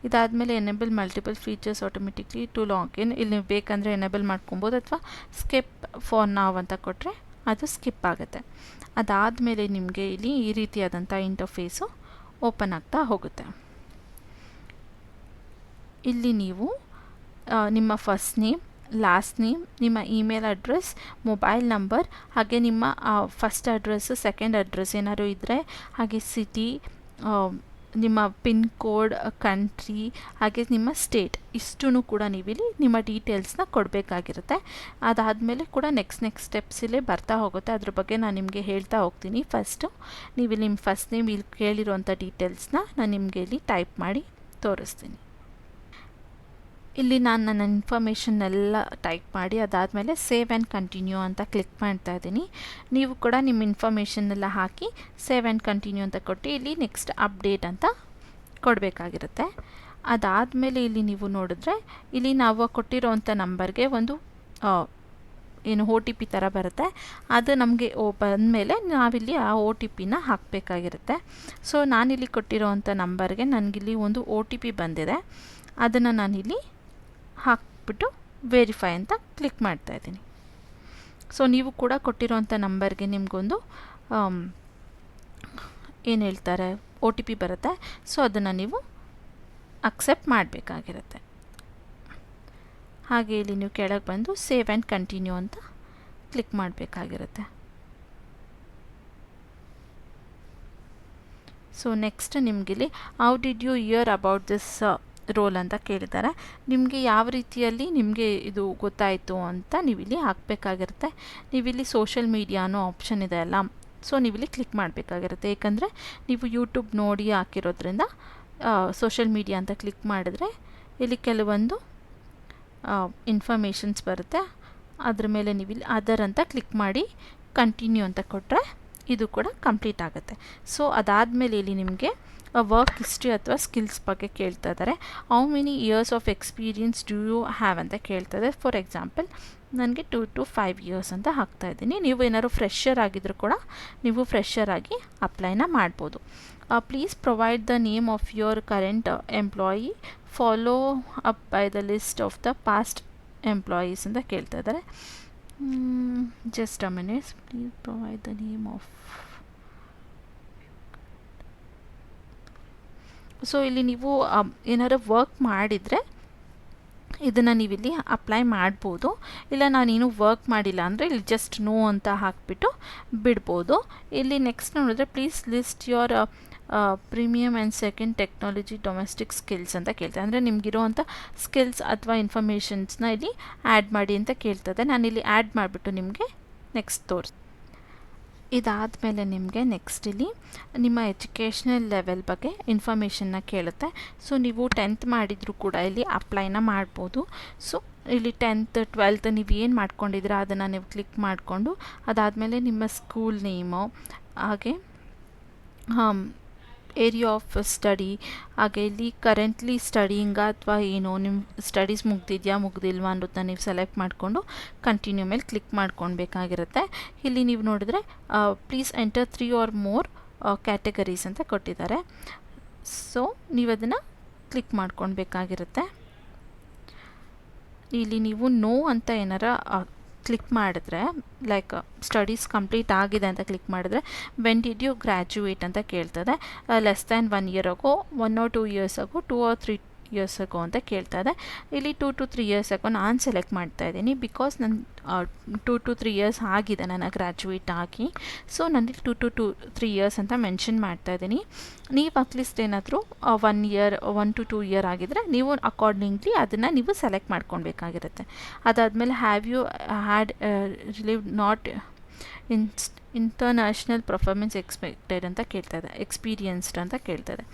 ಇದಾದಮೇಲೆ enable multiple features automatically to login, ಇಲ್ಲಿ ನೀವು ಬೇಕಂದರೆ ಎನೇಬಲ್ ಮಾಡ್ಕೊಬೋದು, ಅಥವಾ ಸ್ಕಿಪ್ ಫಾರ್ ನಾವ್ ಅಂತ ಕೊಟ್ಟರೆ ಅದು ಸ್ಕಿಪ್ ಆಗುತ್ತೆ. ಅದಾದಮೇಲೆ ನಿಮಗೆ ಇಲ್ಲಿ ಈ ರೀತಿಯಾದಂಥ ಇಂಟರ್ಫೇಸು ಓಪನ್ ಆಗ್ತಾ ಹೋಗುತ್ತೆ. ಇಲ್ಲಿ ನೀವು ನಿಮ್ಮ ಫಸ್ಟ್ ನೇಮ್, ಲಾಸ್ಟ್ ನೇಮ್, ನಿಮ್ಮ ಇಮೇಲ್ ಅಡ್ರೆಸ್, ಮೊಬೈಲ್ ನಂಬರ್, ಹಾಗೆ ನಿಮ್ಮ ಫಸ್ಟ್ ಅಡ್ರೆಸ್ಸು, ಸೆಕೆಂಡ್ ಅಡ್ರೆಸ್ ಏನಾದ್ರು ಇದ್ದರೆ, ಹಾಗೆ ಸಿಟಿ, ನಿಮ್ಮ ಪಿನ್ ಕೋಡ್, ಕಂಟ್ರಿ, ಹಾಗೆ ನಿಮ್ಮ ಸ್ಟೇಟ್, ಇಷ್ಟೂ ಕೂಡ ನೀವಿಲ್ಲಿ ನಿಮ್ಮ ಡೀಟೇಲ್ಸ್ನ ಕೊಡಬೇಕಾಗಿರುತ್ತೆ. ಅದಾದಮೇಲೆ ಕೂಡ ನೆಕ್ಸ್ಟ್ ಸ್ಟೆಪ್ಸ್ ಇಲ್ಲೇ ಬರ್ತಾ ಹೋಗುತ್ತೆ, ಅದ್ರ ಬಗ್ಗೆ ನಾನು ನಿಮಗೆ ಹೇಳ್ತಾ ಹೋಗ್ತೀನಿ. ಫಸ್ಟು ನೀವಿಲ್ಲಿ ನಿಮ್ಮ ಫಸ್ಟ್ ನೇಮ್ ಇಲ್ಲಿ ಕೇಳಿರೋಂಥ ಡೀಟೇಲ್ಸ್ನ ನಾನು ನಿಮಗೆ ಇಲ್ಲಿ ಟೈಪ್ ಮಾಡಿ ತೋರಿಸ್ತೀನಿ. ಇಲ್ಲಿ ನಾನು ನನ್ನ ಇನ್ಫಾರ್ಮೇಷನ್ನೆಲ್ಲ ಟೈಪ್ ಮಾಡಿ ಅದಾದಮೇಲೆ ಸೇವ್ ಆ್ಯಂಡ್ ಕಂಟಿನ್ಯೂ ಅಂತ ಕ್ಲಿಕ್ ಮಾಡ್ತಾ ಇದ್ದೀನಿ. ನೀವು ಕೂಡ ನಿಮ್ಮ ಇನ್ಫಾರ್ಮೇಷನ್ನೆಲ್ಲ ಹಾಕಿ ಸೇವ್ ಆ್ಯಂಡ್ ಕಂಟಿನ್ಯೂ ಅಂತ ಕೊಟ್ಟು ಇಲ್ಲಿ ನೆಕ್ಸ್ಟ್ ಅಪ್ಡೇಟ್ ಅಂತ ಕೊಡಬೇಕಾಗಿರುತ್ತೆ. ಅದಾದಮೇಲೆ ಇಲ್ಲಿ ನೀವು ನೋಡಿದ್ರೆ ಇಲ್ಲಿ ನಾವು ಕೊಟ್ಟಿರೋವಂಥ ನಂಬರ್ಗೆ ಒಂದು ಏನು OTP ಥರ ಬರುತ್ತೆ, ಅದು ನಮಗೆ ಬಂದಮೇಲೆ ನಾವಿಲ್ಲಿ ಆ OTPನ ಹಾಕಬೇಕಾಗಿರುತ್ತೆ. ಸೊ ನಾನಿಲ್ಲಿ ಕೊಟ್ಟಿರೋವಂಥ ನಂಬರ್ಗೆ ನನಗಿಲ್ಲಿ ಒಂದು OTP ಬಂದಿದೆ, ಅದನ್ನು ನಾನಿಲ್ಲಿ ಹಾಕ್ಬಿಟ್ಟು ವೆರಿಫೈ ಅಂತ ಕ್ಲಿಕ್ ಮಾಡ್ತಾ ಇದ್ದೀನಿ. ಸೊ ನೀವು ಕೂಡ ಕೊಟ್ಟಿರೋಂಥ ನಂಬರ್ಗೆ ನಿಮಗೊಂದು ಏನು ಹೇಳ್ತಾರೆ OTP ಬರುತ್ತೆ. ಸೊ ಅದನ್ನು ನೀವು ಅಕ್ಸೆಪ್ಟ್ ಮಾಡಬೇಕಾಗಿರುತ್ತೆ. ಹಾಗೆ ಇಲ್ಲಿ ನೀವು ಕೆಳಗೆ ಬಂದು ಸೇವ್ ಆ್ಯಂಡ್ ಕಂಟಿನ್ಯೂ ಅಂತ ಕ್ಲಿಕ್ ಮಾಡಬೇಕಾಗಿರುತ್ತೆ. ಸೊ ನೆಕ್ಸ್ಟ್ ನಿಮಗಿಲ್ಲಿ how did you hear about this role ಅಂತ ಕೇಳಿದ್ದಾರೆ. ನಿಮಗೆ ಯಾವ ರೀತಿಯಲ್ಲಿ ನಿಮಗೆ ಇದು ಗೊತ್ತಾಯಿತು ಅಂತ ನೀವಿಲ್ಲಿ ಹಾಕಬೇಕಾಗಿರುತ್ತೆ. ನೀವಿಲ್ಲಿ ಸೋಷಿಯಲ್ ಮೀಡಿಯಾ ಅನ್ನೋ ಆಪ್ಷನ್ ಇದೆ ಅಲ್ಲ, ಸೊ ನೀವಿಲ್ಲಿ ಕ್ಲಿಕ್ ಮಾಡಬೇಕಾಗಿರುತ್ತೆ. ಏಕೆಂದರೆ ನೀವು ಯೂಟ್ಯೂಬ್ ನೋಡಿ ಹಾಕಿರೋದ್ರಿಂದ ಸೋಷಿಯಲ್ ಮೀಡಿಯಾ ಅಂತ ಕ್ಲಿಕ್ ಮಾಡಿದ್ರೆ ಇಲ್ಲಿ ಕೆಲವೊಂದು ಇನ್ಫಾರ್ಮೇಷನ್ಸ್ ಬರುತ್ತೆ, ಅದ್ರ ಮೇಲೆ ನೀವಿಲ್ಲಿ ಅದರ್ ಅಂತ ಕ್ಲಿಕ್ ಮಾಡಿ ಕಂಟಿನ್ಯೂ ಅಂತ ಕೊಟ್ಟರೆ ಇದು ಕೂಡ ಕಂಪ್ಲೀಟ್ ಆಗುತ್ತೆ. ಸೊ ಅದಾದಮೇಲೆ ಇಲ್ಲಿ ನಿಮಗೆ ವರ್ಕ್ ಹಿಸ್ಟ್ರಿ ಅಥವಾ ಸ್ಕಿಲ್ಸ್ ಬಗ್ಗೆ ಕೇಳ್ತಾ ಇದ್ದಾರೆ. How many years of experience do you have ಅಂತ ಕೇಳ್ತದೆ. ಫಾರ್ ಎಕ್ಸಾಂಪಲ್ ನನಗೆ 2 to 5 ಇಯರ್ಸ್ ಅಂತ ಹಾಕ್ತಾಯಿದ್ದೀನಿ. ನೀವು ಏನಾದ್ರು ಫ್ರೆಷರ್ ಆಗಿದ್ದರೂ ಕೂಡ ನೀವು ಫ್ರೆಷರ್ ಆಗಿ ಅಪ್ಲೈನ ಮಾಡ್ಬೋದು. Please provide the name of your current employee, follow up by the list of the past employees ಅಂತ ಕೇಳ್ತಾ ಇದ್ದಾರೆ. Just a minutes, please provide the name of. So ಇಲ್ಲಿ ನೀವು ಏನಾದ್ರು ವರ್ಕ್ ಮಾಡಿದರೆ ಇದನ್ನು ನೀವಿಲ್ಲಿ ಅಪ್ಲೈ ಮಾಡ್ಬೋದು. ಇಲ್ಲ ನಾನೇನು ವರ್ಕ್ ಮಾಡಿಲ್ಲ ಅಂದರೆ ಇಲ್ಲಿ ಜಸ್ಟ್ ನೋ ಅಂತ ಹಾಕಿಬಿಟ್ಟು ಬಿಡ್ಬೋದು. ಇಲ್ಲಿ ನೆಕ್ಸ್ಟ್ ನೋಡಿದ್ರೆ please list your premium and second technology domestic skills ಅಂತ ಕೇಳ್ತಾರೆ. ಅಂದರೆ ನಿಮಗಿರೋವಂಥ ಸ್ಕಿಲ್ಸ್ ಅಥವಾ ಇನ್ಫಾರ್ಮೇಷನ್ಸ್ನ ಇಲ್ಲಿ ಆ್ಯಡ್ ಮಾಡಿ ಅಂತ ಕೇಳ್ತದೆ. ನಾನಿಲ್ಲಿ ಆ್ಯಡ್ ಮಾಡಿಬಿಟ್ಟು ನಿಮಗೆ ನೆಕ್ಸ್ಟ್ ತೋರಿಸ್ತೀನಿ. ಇದಾದಮೇಲೆ ನಿಮಗೆ ನೆಕ್ಸ್ಟ್ ಇಲ್ಲಿ ನಿಮ್ಮ ಎಜುಕೇಷ್ನಲ್ ಲೆವೆಲ್ ಬಗ್ಗೆ ಇನ್ಫಾರ್ಮೇಷನ್ನ ಕೇಳುತ್ತೆ. ಸೊ ನೀವು 10th ಮಾಡಿದರೂ ಕೂಡ ಇಲ್ಲಿ ಅಪ್ಲೈನ ಮಾಡ್ಬೋದು. ಸೊ ಇಲ್ಲಿ 10th 12th ನೀವು ಏನು ಮಾಡ್ಕೊಂಡಿದ್ದೀರಾ ಅದನ್ನು ನೀವು ಕ್ಲಿಕ್ ಮಾಡಿಕೊಂಡು ಅದಾದಮೇಲೆ ನಿಮ್ಮ ಸ್ಕೂಲ್ ನೇಮು, ಹಾಗೆ ಏರಿಯಾ ಆಫ್ ಸ್ಟಡಿ, ಹಾಗೆ ಇಲ್ಲಿ ಕರೆಂಟ್ಲಿ ಸ್ಟಡಿಂಗ ಅಥವಾ ಏನು ನಿಮ್ಮ ಸ್ಟಡೀಸ್ ಮುಗ್ದಿದೆಯಾ ಮುಗ್ದಿಲ್ವಾ ಅನ್ನೋದನ್ನ ನೀವು ಸೆಲೆಕ್ಟ್ ಮಾಡಿಕೊಂಡು ಕಂಟಿನ್ಯೂ ಮೇಲೆ ಕ್ಲಿಕ್ ಮಾಡ್ಕೊಳ್ಬೇಕಾಗಿರುತ್ತೆ. ಇಲ್ಲಿ ನೀವು ನೋಡಿದ್ರೆ please enter 3 or more categories ಅಂತ ಕೊಟ್ಟಿದ್ದಾರೆ. ಸೊ ನೀವು ಅದನ್ನು ಕ್ಲಿಕ್ ಮಾಡ್ಕೊಳ್ಬೇಕಾಗಿರುತ್ತೆ. ಇಲ್ಲಿ ನೀವು ನೋ ಅಂತ ಏನಾರ ಕ್ಲಿಕ್ ಮಾಡಿದ್ರೆ ಲೈಕ್ ಸ್ಟಡೀಸ್ ಕಂಪ್ಲೀಟ್ ಆಗಿದೆ ಅಂತ ಕ್ಲಿಕ್ ಮಾಡಿದ್ರೆ ವೆನ್ ಡಿಡ್ ಯು ಗ್ರ್ಯಾಜುಯೇಟ್ ಅಂತ ಕೇಳ್ತದೆ. ಲೆಸ್ ದ್ಯಾನ್ 1 year ಆಗೋ, 1 or 2 years ಆಗೋ, 2 or 3 years ಆಗೋ ಅಂತ ಕೇಳ್ತದೆ. ಇಲ್ಲಿ 2 to 3 years ಆಗೋ ನಾನು ಸೆಲೆಕ್ಟ್ ಮಾಡ್ತಾ ಇದ್ದೀನಿ, ಬಿಕಾಸ್ ನನ್ನ 2 to 3 years ಆಗಿದೆ ನನ್ನ ಗ್ರ್ಯಾಜುಯೇಟ್ ಆಗಿ. ಸೊ ನನಗೆ 2 to 3 years ಅಂತ ಮೆನ್ಷನ್ ಮಾಡ್ತಾ ಇದ್ದೀನಿ. ನೀವು ಅಟ್ಲೀಸ್ಟ್ ಏನಾದರೂ 1 to 2 year ಆಗಿದ್ದರೆ ನೀವು ಅಕಾರ್ಡಿಂಗ್ಲಿ ಅದನ್ನು ನೀವು ಸೆಲೆಕ್ಟ್ ಮಾಡ್ಕೊಳ್ಬೇಕಾಗಿರುತ್ತೆ. ಅದಾದಮೇಲೆ have you had relieve not international performance expected ಅಂತ ಕೇಳ್ತಾಯಿದೆ, ಎಕ್ಸ್ಪೀರಿಯನ್ಸ್ಡ್ ಅಂತ ಕೇಳ್ತಾಯಿದೆ.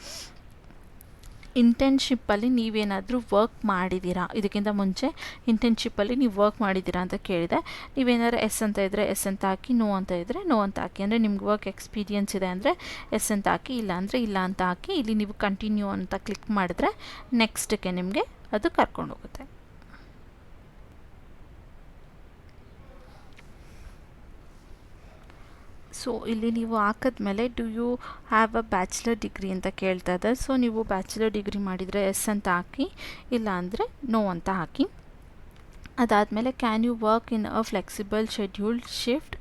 ಇಂಟರ್ನ್ಶಿಪ್ಪಲ್ಲಿ ನೀವೇನಾದರೂ ವರ್ಕ್ ಮಾಡಿದ್ದೀರಾ, ಇದಕ್ಕಿಂತ ಮುಂಚೆ ಇಂಟರ್ನ್ಶಿಪ್ಪಲ್ಲಿ ನೀವು ವರ್ಕ್ ಮಾಡಿದ್ದೀರಾ ಅಂತ ಕೇಳಿದೆ. ನೀವೇನಾದ್ರು ಎಸ್ ಅಂತ ಇದ್ದರೆ ಎಸ್ ಅಂತ ಹಾಕಿ, ನೋ ಅಂತ ಇದ್ದರೆ ನೋ ಅಂತ ಹಾಕಿ. ಅಂದರೆ ನಿಮ್ಗೆ ವರ್ಕ್ ಎಕ್ಸ್ಪೀರಿಯನ್ಸ್ ಇದೆ ಅಂದರೆ ಎಸ್ ಅಂತ ಹಾಕಿ, ಇಲ್ಲ ಅಂದರೆ ಇಲ್ಲ ಅಂತ ಹಾಕಿ. ಇಲ್ಲಿ ನೀವು ಕಂಟಿನ್ಯೂ ಅಂತ ಕ್ಲಿಕ್ ಮಾಡಿದ್ರೆ ನೆಕ್ಸ್ಟ್ಗೆ ನಿಮಗೆ ಅದು ಕರ್ಕೊಂಡು ಹೋಗುತ್ತೆ. ಸೊ ಇಲ್ಲಿ ನೀವು ಹಾಕಿದ್ಮೇಲೆ do you have a bachelor degree ಅಂತ ಕೇಳ್ತಾ ಇದೆ. ಸೊ ನೀವು ಬ್ಯಾಚುಲರ್ ಡಿಗ್ರಿ ಮಾಡಿದರೆ ಎಸ್ ಅಂತ ಹಾಕಿ, ಇಲ್ಲ ಅಂದರೆ ನೋ ಅಂತ ಹಾಕಿ. ಅದಾದಮೇಲೆ can you work in a flexible scheduled shift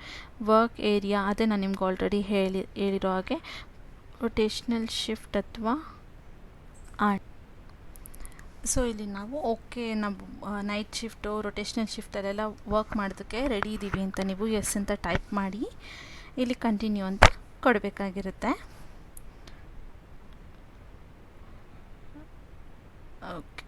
work area, ಅದೇ ನಾನು ನಿಮ್ಗೆ ಆಲ್ರೆಡಿ ಹೇಳಿರೋ ಹಾಗೆ ರೊಟೇಷ್ನಲ್ ಶಿಫ್ಟ್ ಅಥವಾ ಸೊ ಇಲ್ಲಿ ನಾವು ಓಕೆ, ನಾವು ನೈಟ್ ಶಿಫ್ಟು ರೊಟೇಷ್ನಲ್ ಶಿಫ್ಟಲ್ಲೆಲ್ಲ ವರ್ಕ್ ಮಾಡೋದಕ್ಕೆ ರೆಡಿ ಇದ್ದೀವಿ ಅಂತ ನೀವು ಎಸ್ ಅಂತ ಟೈಪ್ ಮಾಡಿ ಇಲ್ಲಿ ಕಂಟಿನ್ಯೂ ಅಂತ ಕೊಡಬೇಕಾಗಿರುತ್ತೆ. ಓಕೆ,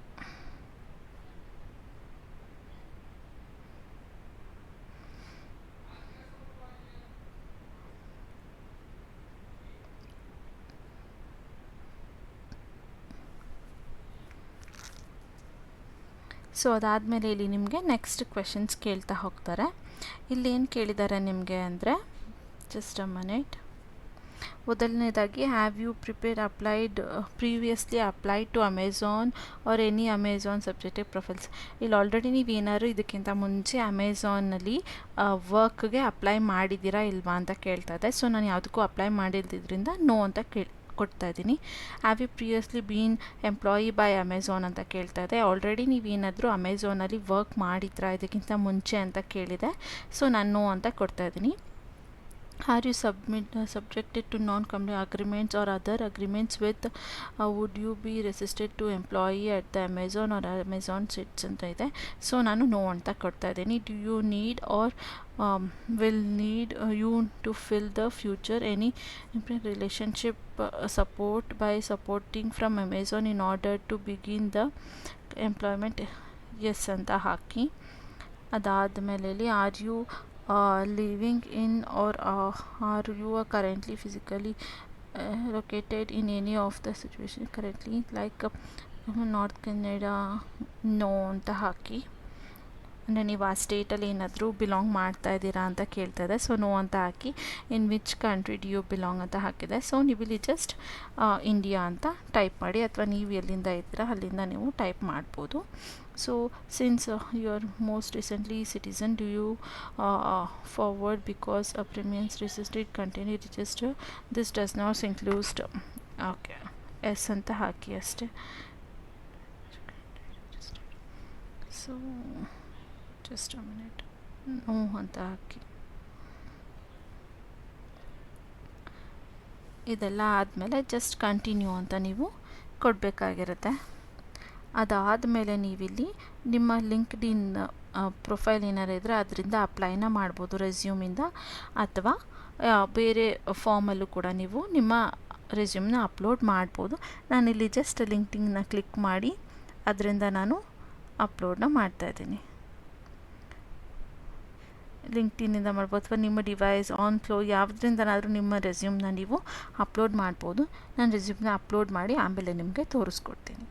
ಸೊ ಅದಾದಮೇಲೆ ಇಲ್ಲಿ ನಿಮಗೆ ನೆಕ್ಸ್ಟ್ ಕ್ವೆಶನ್ಸ್ ಕೇಳ್ತಾ ಹೋಗ್ತಾರೆ. ಇಲ್ಲಿ ಏನು ಕೇಳಿದ್ದಾರೆ ನಿಮಗೆ ಅಂದರೆ, ಜಸ್ಟ್ ಅ ಮಿನಿಟ್. ಮೊದಲನೇದಾಗಿ have you previously applied to Amazon or any Amazon subjective profiles. ಇಲ್ಲಿ ಆಲ್ರೆಡಿ ನೀವು ಏನಾದ್ರು ಇದಕ್ಕಿಂತ ಮುಂಚೆ ಅಮೆಝಾನಲ್ಲಿ ವರ್ಕ್ಗೆ ಅಪ್ಲೈ ಮಾಡಿದ್ದೀರಾ ಇಲ್ವಾ ಅಂತ ಕೇಳ್ತಾ ಇದೆ. ಸೊ ನಾನು ಯಾವುದಕ್ಕೂ ಅಪ್ಲೈ ಮಾಡಿದ್ರಿಂದ ನೋ ಅಂತ ಕೊಡ್ತಾ ಇದ್ದೀನಿ. Have you previously been employee by Amazon ಅಂತ ಕೇಳ್ತಾ ಇದೆ. ಆಲ್ರೆಡಿ ನೀವೇನಾದರೂ ಅಮೆಝಾನಲ್ಲಿ ವರ್ಕ್ ಮಾಡಿದ್ರಾ ಇದಕ್ಕಿಂತ ಮುಂಚೆ ಅಂತ ಕೇಳಿದೆ. ಸೊ ನಾನು ನೋ ಅಂತ ಕೊಡ್ತಾ ಇದ್ದೀನಿ. Are you subjected to non-compete agreements or other agreements with would you be registered to employee at the Amazon or Amazon sits ಅಂತ ಇದೆ. ಸೊ ನಾನು ನೋ ಅಂತ ಕೊಡ್ತಾ ಇದ್ದೀನಿ. Do you need or will need you to fill the future any relationship support by supporting from Amazon in order to begin the employment, yes ಅಂತ ಹಾಕಿ. ಅದಾದಮೇಲೆ ಇಲ್ಲಿ are you living in or are you currently physically located in any of the situation currently like North Canada, no ಅಂತ ಹಾಕಿ. ಅಂದರೆ ನೀವು ಆ ಸ್ಟೇಟಲ್ಲಿ ಏನಾದರೂ belong ಮಾಡ್ತಾ ಇದ್ದೀರಾ ಅಂತ ಕೇಳ್ತದೆ. ಸೊ ನೋ ಅಂತ ಹಾಕಿ. In which country do you belong ಅಂತ ಹಾಕಿದೆ. ಸೊ ನೀವು ಇಲ್ಲಿ ಜಸ್ಟ್ ಇಂಡಿಯಾ ಅಂತ ಟೈಪ್ ಮಾಡಿ, ಅಥವಾ ನೀವು ಎಲ್ಲಿಂದ ಇದ್ದೀರಾ ಅಲ್ಲಿಂದ ನೀವು ಟೈಪ್ ಮಾಡ್ಬೋದು. So since you are most recently citizen do you forward because a premiums registered continue register this does not included. Okay, yes ಅಂತ ಹಾಕಿ ಅಷ್ಟೇ. So just a minute, no ಅಂತ ಹಾಕಿ. ಇದೆಲ್ಲ ಆದಮೇಲೆ ಜಸ್ಟ್ ಕಂಟಿನ್ಯೂ ಅಂತ ನೀವು ಕೊಡಬೇಕಾಗಿರುತ್ತೆ. ಅದಾದಮೇಲೆ ನೀವಿಲ್ಲಿ ನಿಮ್ಮ ಲಿಂಕ್ಡ್ಇನ್ ಪ್ರೊಫೈಲ್ ಏನಾರು ಇದ್ದರೆ ಅದರಿಂದ ಅಪ್ಲೈನ ಮಾಡ್ಬೋದು ರೆಸ್ಯೂಮಿಂದ, ಅಥವಾ ಬೇರೆ ಫಾರ್ಮಲ್ಲೂ ಕೂಡ ನೀವು ನಿಮ್ಮ ರೆಸ್ಯೂಮ್ನ ಅಪ್ಲೋಡ್ ಮಾಡ್ಬೋದು. ನಾನಿಲ್ಲಿ ಜಸ್ಟ್ ಲಿಂಕ್ಡ್ಇನ್ನ ಕ್ಲಿಕ್ ಮಾಡಿ ಅದರಿಂದ ನಾನು ಅಪ್ಲೋಡ್ನ ಮಾಡ್ತಾಯಿದ್ದೀನಿ. ಲಿಂಕ್ಡ್ಇನ್ನಿಂದ ಮಾಡ್ಬೋದು, ಅಥವಾ ನಿಮ್ಮ ಡಿವೈಸ್ ಆನ್ ಫ್ಲೋ ಯಾವುದರಿಂದನಾದರೂ ನಿಮ್ಮ ರೆಸ್ಯೂಮ್ನ ನೀವು ಅಪ್ಲೋಡ್ ಮಾಡ್ಬೋದು. ನಾನು ರೆಸ್ಯೂಮ್ನ ಅಪ್ಲೋಡ್ ಮಾಡಿ ಆಮೇಲೆ ನಿಮಗೆ ತೋರಿಸ್ಕೊಡ್ತೀನಿ.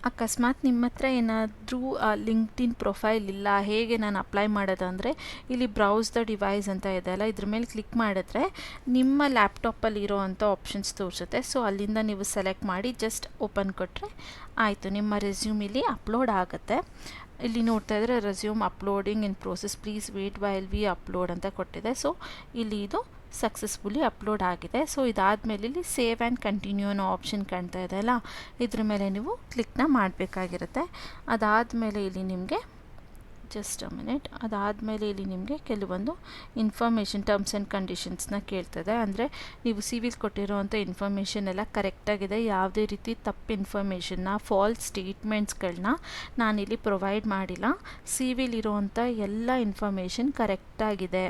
ಅಕಸ್ಮಾತ್ ನಿಮ್ಮ ಹತ್ರ ಏನಾದರೂ ಲಿಂಕ್ಡ್ಇನ್ ಪ್ರೊಫೈಲ್ ಇಲ್ಲ, ಹೇಗೆ ನಾನು ಅಪ್ಲೈ ಮಾಡೋದು ಅಂದರೆ, ಇಲ್ಲಿ ಬ್ರೌಸ್ ದ ಡಿವೈಸ್ ಅಂತ ಇದೆ ಅಲ್ಲ, ಇದ್ರ ಮೇಲೆ ಕ್ಲಿಕ್ ಮಾಡಿದ್ರೆ ನಿಮ್ಮ ಲ್ಯಾಪ್ಟಾಪಲ್ಲಿ ಇರೋ ಅಂಥ ಆಪ್ಷನ್ಸ್ ತೋರಿಸುತ್ತೆ. ಸೊ ಅಲ್ಲಿಂದ ನೀವು ಸೆಲೆಕ್ಟ್ ಮಾಡಿ ಜಸ್ಟ್ ಓಪನ್ ಕೊಟ್ಟರೆ ಆಯಿತು, ನಿಮ್ಮ ರೆಸ್ಯೂಮ್ ಇಲ್ಲಿ ಅಪ್ಲೋಡ್ ಆಗುತ್ತೆ. ಇಲ್ಲಿ ನೋಡ್ತಾ ಇದ್ದರೆ resume uploading in process, please wait while we upload ಅಂತ ಕೊಟ್ಟಿದೆ. ಸೊ ಇಲ್ಲಿ ಇದು ಸಕ್ಸಸ್ಫುಲಿ ಅಪ್ಲೋಡ್ ಆಗಿದೆ. ಸೊ ಇದಾದಮೇಲೆ ಇಲ್ಲಿ ಸೇವ್ ಆ್ಯಂಡ್ ಕಂಟಿನ್ಯೂ ಅನ್ನೋ ಆಪ್ಷನ್ ಕಾಣ್ತಾ ಇದೆ ಅಲ್ಲ, ಇದ್ರ ಮೇಲೆ ನೀವು ಕ್ಲಿಕ್ನ ಮಾಡಬೇಕಾಗಿರುತ್ತೆ. ಅದಾದಮೇಲೆ ಇಲ್ಲಿ ನಿಮಗೆ ಜಸ್ಟ್ ಅ ಮಿನಿಟ್, ಅದಾದಮೇಲೆ ಇಲ್ಲಿ ನಿಮಗೆ ಕೆಲವೊಂದು ಇನ್ಫಾರ್ಮೇಷನ್ ಟರ್ಮ್ಸ್ ಆ್ಯಂಡ್ ಕಂಡೀಷನ್ಸ್ನ ಕೇಳ್ತದೆ. ಅಂದರೆ ನೀವು ಸಿ ವಿಲ್ ಕೊಟ್ಟಿರೋವಂಥ ಇನ್ಫಾರ್ಮೇಷನ್ ಎಲ್ಲ ಕರೆಕ್ಟಾಗಿದೆ, ಯಾವುದೇ ರೀತಿ ತಪ್ಪು ಇನ್ಫಾರ್ಮೇಷನ್ನ, ಫಾಲ್ಸ್ ಸ್ಟೇಟ್ಮೆಂಟ್ಸ್ಗಳನ್ನ ನಾನಿಲ್ಲಿ ಪ್ರೊವೈಡ್ ಮಾಡಿಲ್ಲ, ಸಿ ವಿಲ್ ಇರೋವಂಥ ಎಲ್ಲ ಇನ್ಫಾರ್ಮೇಷನ್ ಕರೆಕ್ಟಾಗಿದೆ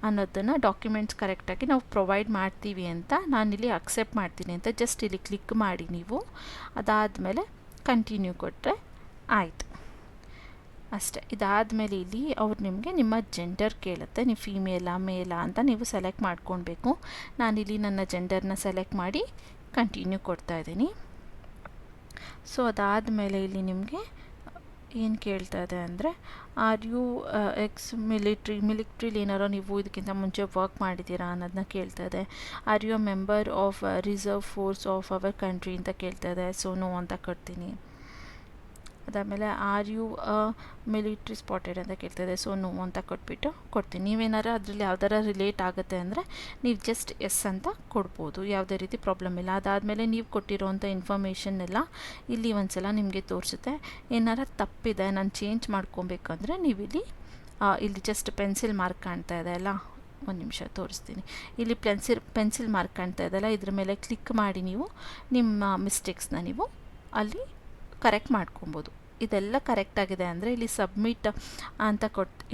ಅನ್ನೋದನ್ನು, ಡಾಕ್ಯುಮೆಂಟ್ಸ್ ಕರೆಕ್ಟಾಗಿ ನಾವು ಪ್ರೊವೈಡ್ ಮಾಡ್ತೀವಿ ಅಂತ ನಾನಿಲ್ಲಿ ಅಕ್ಸೆಪ್ಟ್ ಮಾಡ್ತೀನಿ ಅಂತ ಜಸ್ಟ್ ಇಲ್ಲಿ ಕ್ಲಿಕ್ ಮಾಡಿ ನೀವು. ಅದಾದಮೇಲೆ ಕಂಟಿನ್ಯೂ ಕೊಟ್ಟರೆ ಆಯಿತು. ಅಷ್ಟೇ. ಇದಾದಮೇಲೆ ಇಲ್ಲಿ ಅವ್ರು ನಿಮಗೆ ನಿಮ್ಮ ಜೆಂಡರ್ ಕೇಳುತ್ತೆ, ನೀವು ಫೀಮೇಲಾ ಮೇಲಾ ಅಂತ ನೀವು ಸೆಲೆಕ್ಟ್ ಮಾಡ್ಕೊಳ್ಬೇಕು. ನಾನಿಲ್ಲಿ ನನ್ನ ಜೆಂಡರ್ನ ಸೆಲೆಕ್ಟ್ ಮಾಡಿ ಕಂಟಿನ್ಯೂ ಕೊಡ್ತಾ ಇದ್ದೀನಿ. ಸೊ ಅದಾದಮೇಲೆ ಇಲ್ಲಿ ನಿಮಗೆ ಏನು ಕೇಳ್ತಾ ಇದೆ ಅಂದರೆ, ಆರ್ ಯು ಎಕ್ಸ್ ಮಿಲಿಟ್ರಿಲಿ ಏನಾರೋ ನೀವು ಇದಕ್ಕಿಂತ ಮುಂಚೆ ವರ್ಕ್ ಮಾಡಿದ್ದೀರಾ ಅನ್ನೋದನ್ನ ಕೇಳ್ತಾ ಇದೆ. Are you a member of reserve force of our country ಅಂತ ಕೇಳ್ತಾ ಇದೆ. ಸೊ ನೋ ಅಂತ ಕೊಡ್ತೀನಿ. ಅದಾದಮೇಲೆ ಆರ್ ಯು ಮಿಲಿಟ್ರಿ ಸ್ಪಾಟೆಡ್ ಅಂತ ಕೇಳ್ತಾಯಿದೆ. ಸೊ ನೋ ಅಂತ ಕೊಡ್ತೀನಿ. ನೀವೇನಾರು ಅದರಲ್ಲಿ ಯಾವ್ದಾರ ರಿಲೇಟ್ ಆಗುತ್ತೆ ಅಂದರೆ ನೀವು ಜಸ್ಟ್ ಎಸ್ ಅಂತ ಕೊಡ್ಬೋದು, ಯಾವುದೇ ರೀತಿ ಪ್ರಾಬ್ಲಮ್ ಇಲ್ಲ. ಅದಾದಮೇಲೆ ನೀವು ಕೊಟ್ಟಿರೋವಂಥ ಇನ್ಫಾರ್ಮೇಷನ್ನೆಲ್ಲ ಇಲ್ಲಿ ಒಂದ್ಸಲ ನಿಮಗೆ ತೋರಿಸುತ್ತೆ. ಏನಾರ ತಪ್ಪಿದೆ, ನಾನು ಚೇಂಜ್ ಮಾಡ್ಕೊಬೇಕಂದ್ರೆ ನೀವು ಇಲ್ಲಿ ಜಸ್ಟ್ ಪೆನ್ಸಿಲ್ ಮಾರ್ಕ್ ಕಾಣ್ತಾ ಇದೆ ಅಲ್ಲ, ಒಂದು ನಿಮಿಷ ತೋರಿಸ್ತೀನಿ. ಇಲ್ಲಿ ಪೆನ್ಸಿಲ್ ಮಾರ್ಕ್ ಕಾಣ್ತಾ ಇದೆಯಲ್ಲ, ಇದ್ರ ಮೇಲೆ ಕ್ಲಿಕ್ ಮಾಡಿ ನೀವು ನಿಮ್ಮ ಮಿಸ್ಟೇಕ್ಸ್ನ ನೀವು ಅಲ್ಲಿ ಕರೆಕ್ಟ್ ಮಾಡ್ಕೊಬೋದು. ಇದೆಲ್ಲ ಕರೆಕ್ಟಾಗಿದೆ ಅಂದರೆ ಇಲ್ಲಿ ಸಬ್ಮಿಟ್ ಅಂತ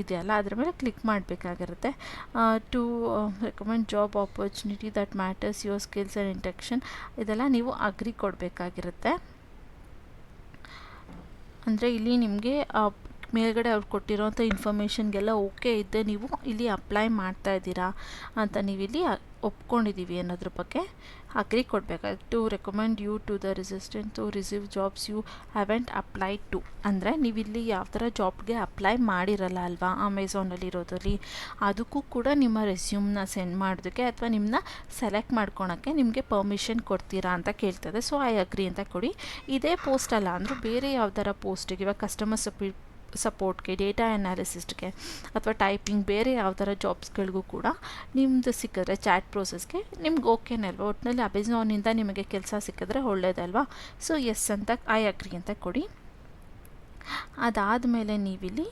ಇದೆಯಲ್ಲ, ಅದ್ರ ಮೇಲೆ ಕ್ಲಿಕ್ ಮಾಡಬೇಕಾಗಿರುತ್ತೆ. To recommend job opportunity that matters your skills and intention, ಇದೆಲ್ಲ ನೀವು ಅಗ್ರಿ ಕೊಡಬೇಕಾಗಿರುತ್ತೆ. ಅಂದರೆ ಇಲ್ಲಿ ನಿಮಗೆ ಮೇಲ್ಗಡೆ ಅವ್ರು ಕೊಟ್ಟಿರೋಂಥ ಇನ್ಫಾರ್ಮೇಷನ್ಗೆಲ್ಲ ಓಕೆ ಇದ್ದೆ ನೀವು ಇಲ್ಲಿ ಅಪ್ಲೈ ಮಾಡ್ತಾ ಇದ್ದೀರಾ ಅಂತ ನೀವಿಲ್ಲಿ ಒಪ್ಕೊಂಡಿದ್ದೀವಿ ಅನ್ನೋದ್ರ ಬಗ್ಗೆ ಅಗ್ರಿ ಕೊಡಬೇಕಾಗುತ್ತೆ. To recommend you to the resistant to receive jobs you haven't applied to, ಅಂದರೆ ನೀವಿಲ್ಲಿ ಯಾವ ಥರ ಜಾಬ್ಗೆ ಅಪ್ಲೈ ಮಾಡಿರಲ್ಲ ಅಲ್ವಾ ಅಮೆಝಾನಲ್ಲಿರೋದ್ರಲ್ಲಿ, ಅದಕ್ಕೂ ಕೂಡ ನಿಮ್ಮ ರೆಸ್ಯೂಮ್ನ ಸೆಂಡ್ ಮಾಡೋದಕ್ಕೆ ಅಥವಾ ನಿಮ್ಮನ್ನ ಸೆಲೆಕ್ಟ್ ಮಾಡ್ಕೊಳಕ್ಕೆ ನಿಮಗೆ ಪರ್ಮಿಷನ್ ಕೊಡ್ತೀರಾ ಅಂತ ಕೇಳ್ತದೆ. ಸೊ ಐ ಅಗ್ರಿ ಅಂತ ಕೊಡಿ. ಇದೇ ಪೋಸ್ಟ್ ಅಲ್ಲ ಅಂದರೂ ಬೇರೆ ಯಾವ್ದಾರ ಪೋಸ್ಟಿಗೆ, ಇವಾಗ ಕಸ್ಟಮರ್ ಸಪೋರ್ಟ್ಗೆ, ಡೇಟಾ ಅನಾಲಿಸಿಸ್ಟ್ಗೆ ಅಥವಾ ಟೈಪಿಂಗ್ ಬೇರೆ ಯಾವ ಥರ ಜಾಬ್ಸ್ಗಳಿಗೂ ಕೂಡ ನಿಮ್ಮದು ಸಿಕ್ಕಿದ್ರೆ ಚಾಟ್ ಪ್ರೋಸೆಸ್ಗೆ ನಿಮ್ಗೆ ಓಕೆನೇ ಅಲ್ವಾ. ಒಟ್ಟಿನಲ್ಲಿ ಅಮೆಝಾನಿಂದ ನಿಮಗೆ ಕೆಲಸ ಸಿಕ್ಕಿದ್ರೆ ಒಳ್ಳೇದಲ್ವಾ. ಸೊ ಎಸ್ ಅಂತ ಐ ಅಗ್ರಿ ಅಂತ ಕೊಡಿ. ಅದಾದಮೇಲೆ ನೀವಿಲ್ಲಿ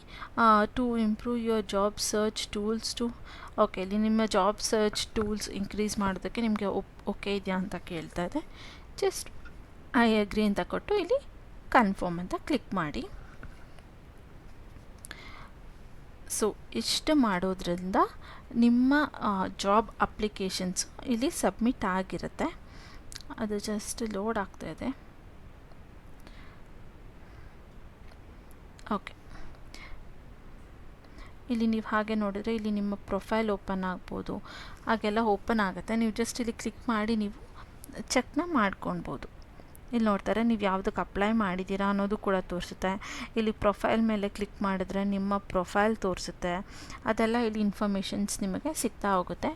to improve your job search tools okay, ಇಲ್ಲಿ ನಿಮ್ಮ ಜಾಬ್ ಸರ್ಚ್ ಟೂಲ್ಸ್ ಇನ್ಕ್ರೀಸ್ ಮಾಡೋದಕ್ಕೆ ನಿಮಗೆ ಓಕೆ ಇದೆಯಾ ಅಂತ ಕೇಳ್ತಾ ಇದೆ. ಜಸ್ಟ್ ಐ ಅಗ್ರಿ ಅಂತ ಕೊಟ್ಟು ಇಲ್ಲಿ ಕನ್ಫರ್ಮ್ ಅಂತ ಕ್ಲಿಕ್ ಮಾಡಿ. ಸೊ ಇಷ್ಟು ಮಾಡೋದ್ರಿಂದ ನಿಮ್ಮ ಜಾಬ್ ಅಪ್ಲಿಕೇಶನ್ಸ್ ಇಲ್ಲಿ ಸಬ್ಮಿಟ್ ಆಗಿರುತ್ತೆ. ಅದು ಜಸ್ಟ್ ಲೋಡ್ ಆಗ್ತಾಯಿದೆ. ಓಕೆ, ಇಲ್ಲಿ ನೀವು ಹಾಗೆ ನೋಡಿದರೆ ಇಲ್ಲಿ ನಿಮ್ಮ ಪ್ರೊಫೈಲ್ ಓಪನ್ ಆಗ್ಬೋದು, ಹಾಗೆಲ್ಲ ಓಪನ್ ಆಗುತ್ತೆ. ನೀವು ಜಸ್ಟ್ ಇಲ್ಲಿ ಕ್ಲಿಕ್ ಮಾಡಿ ನೀವು ಚೆಕ್ನ ಮಾಡ್ಕೊಳ್ಬೋದು. ಇಲ್ಲಿ ನೋಡ್ತಾರೆ ನೀವು ಯಾವುದಕ್ಕೆ ಅಪ್ಲೈ ಮಾಡಿದ್ದೀರಾ ಅನ್ನೋದು ಕೂಡ ತೋರಿಸುತ್ತೆ. ಇಲ್ಲಿ ಪ್ರೊಫೈಲ್ ಮೇಲೆ ಕ್ಲಿಕ್ ಮಾಡಿದ್ರೆ ನಿಮ್ಮ ಪ್ರೊಫೈಲ್ ತೋರಿಸುತ್ತೆ. ಅದೆಲ್ಲ ಇಲ್ಲಿ ಇನ್ಫಾರ್ಮೇಷನ್ಸ್ ನಿಮಗೆ ಸಿಗ್ತಾ ಹೋಗುತ್ತೆ.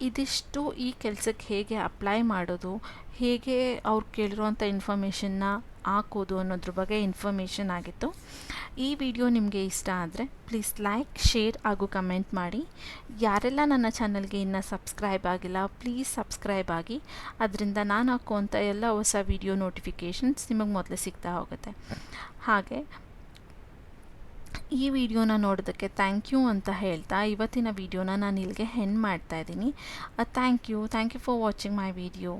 ಇದಿಷ್ಟು ಈ ಕೆಲಸಕ್ಕೆ ಹೇಗೆ ಅಪ್ಲೈ ಮಾಡೋದು, ಹೇಗೆ ಅವ್ರು ಕೇಳಿರುವಂಥ ಇನ್ಫಾರ್ಮೇಷನ್ನ ಹಾಕೋದು ಅನ್ನೋದ್ರ ಬಗ್ಗೆ ಇನ್ಫಾರ್ಮೇಷನ್ ಆಗಿತ್ತು. ಈ ವಿಡಿಯೋ ನಿಮಗೆ ಇಷ್ಟ ಆದರೆ ಪ್ಲೀಸ್ ಲೈಕ್, ಶೇರ್ ಹಾಗೂ ಕಮೆಂಟ್ ಮಾಡಿ. ಯಾರೆಲ್ಲ ನನ್ನ ಚಾನಲ್ಗೆ ಇನ್ನೂ ಸಬ್ಸ್ಕ್ರೈಬ್ ಆಗಿಲ್ಲ ಪ್ಲೀಸ್ ಸಬ್ಸ್ಕ್ರೈಬ್ ಆಗಿ. ಅದರಿಂದ ನಾನು ಹಾಕುವಂಥ ಎಲ್ಲ ಹೊಸ ವಿಡಿಯೋ ನೋಟಿಫಿಕೇಷನ್ಸ್ ನಿಮಗೆ ಮೊದಲೇ ಸಿಗ್ತಾ ಹೋಗುತ್ತೆ. ಹಾಗೆ ಈ ವಿಡಿಯೋನ ನೋಡೋದಕ್ಕೆ ಥ್ಯಾಂಕ್ ಯು ಅಂತ ಹೇಳ್ತಾ ಇವತ್ತಿನ ವಿಡಿಯೋನ ನಾನು ಇಲ್ಲಿಗೆ ಎಂಡ್ ಮಾಡ್ತಾಯಿದ್ದೀನಿ. Thank you for watching my video.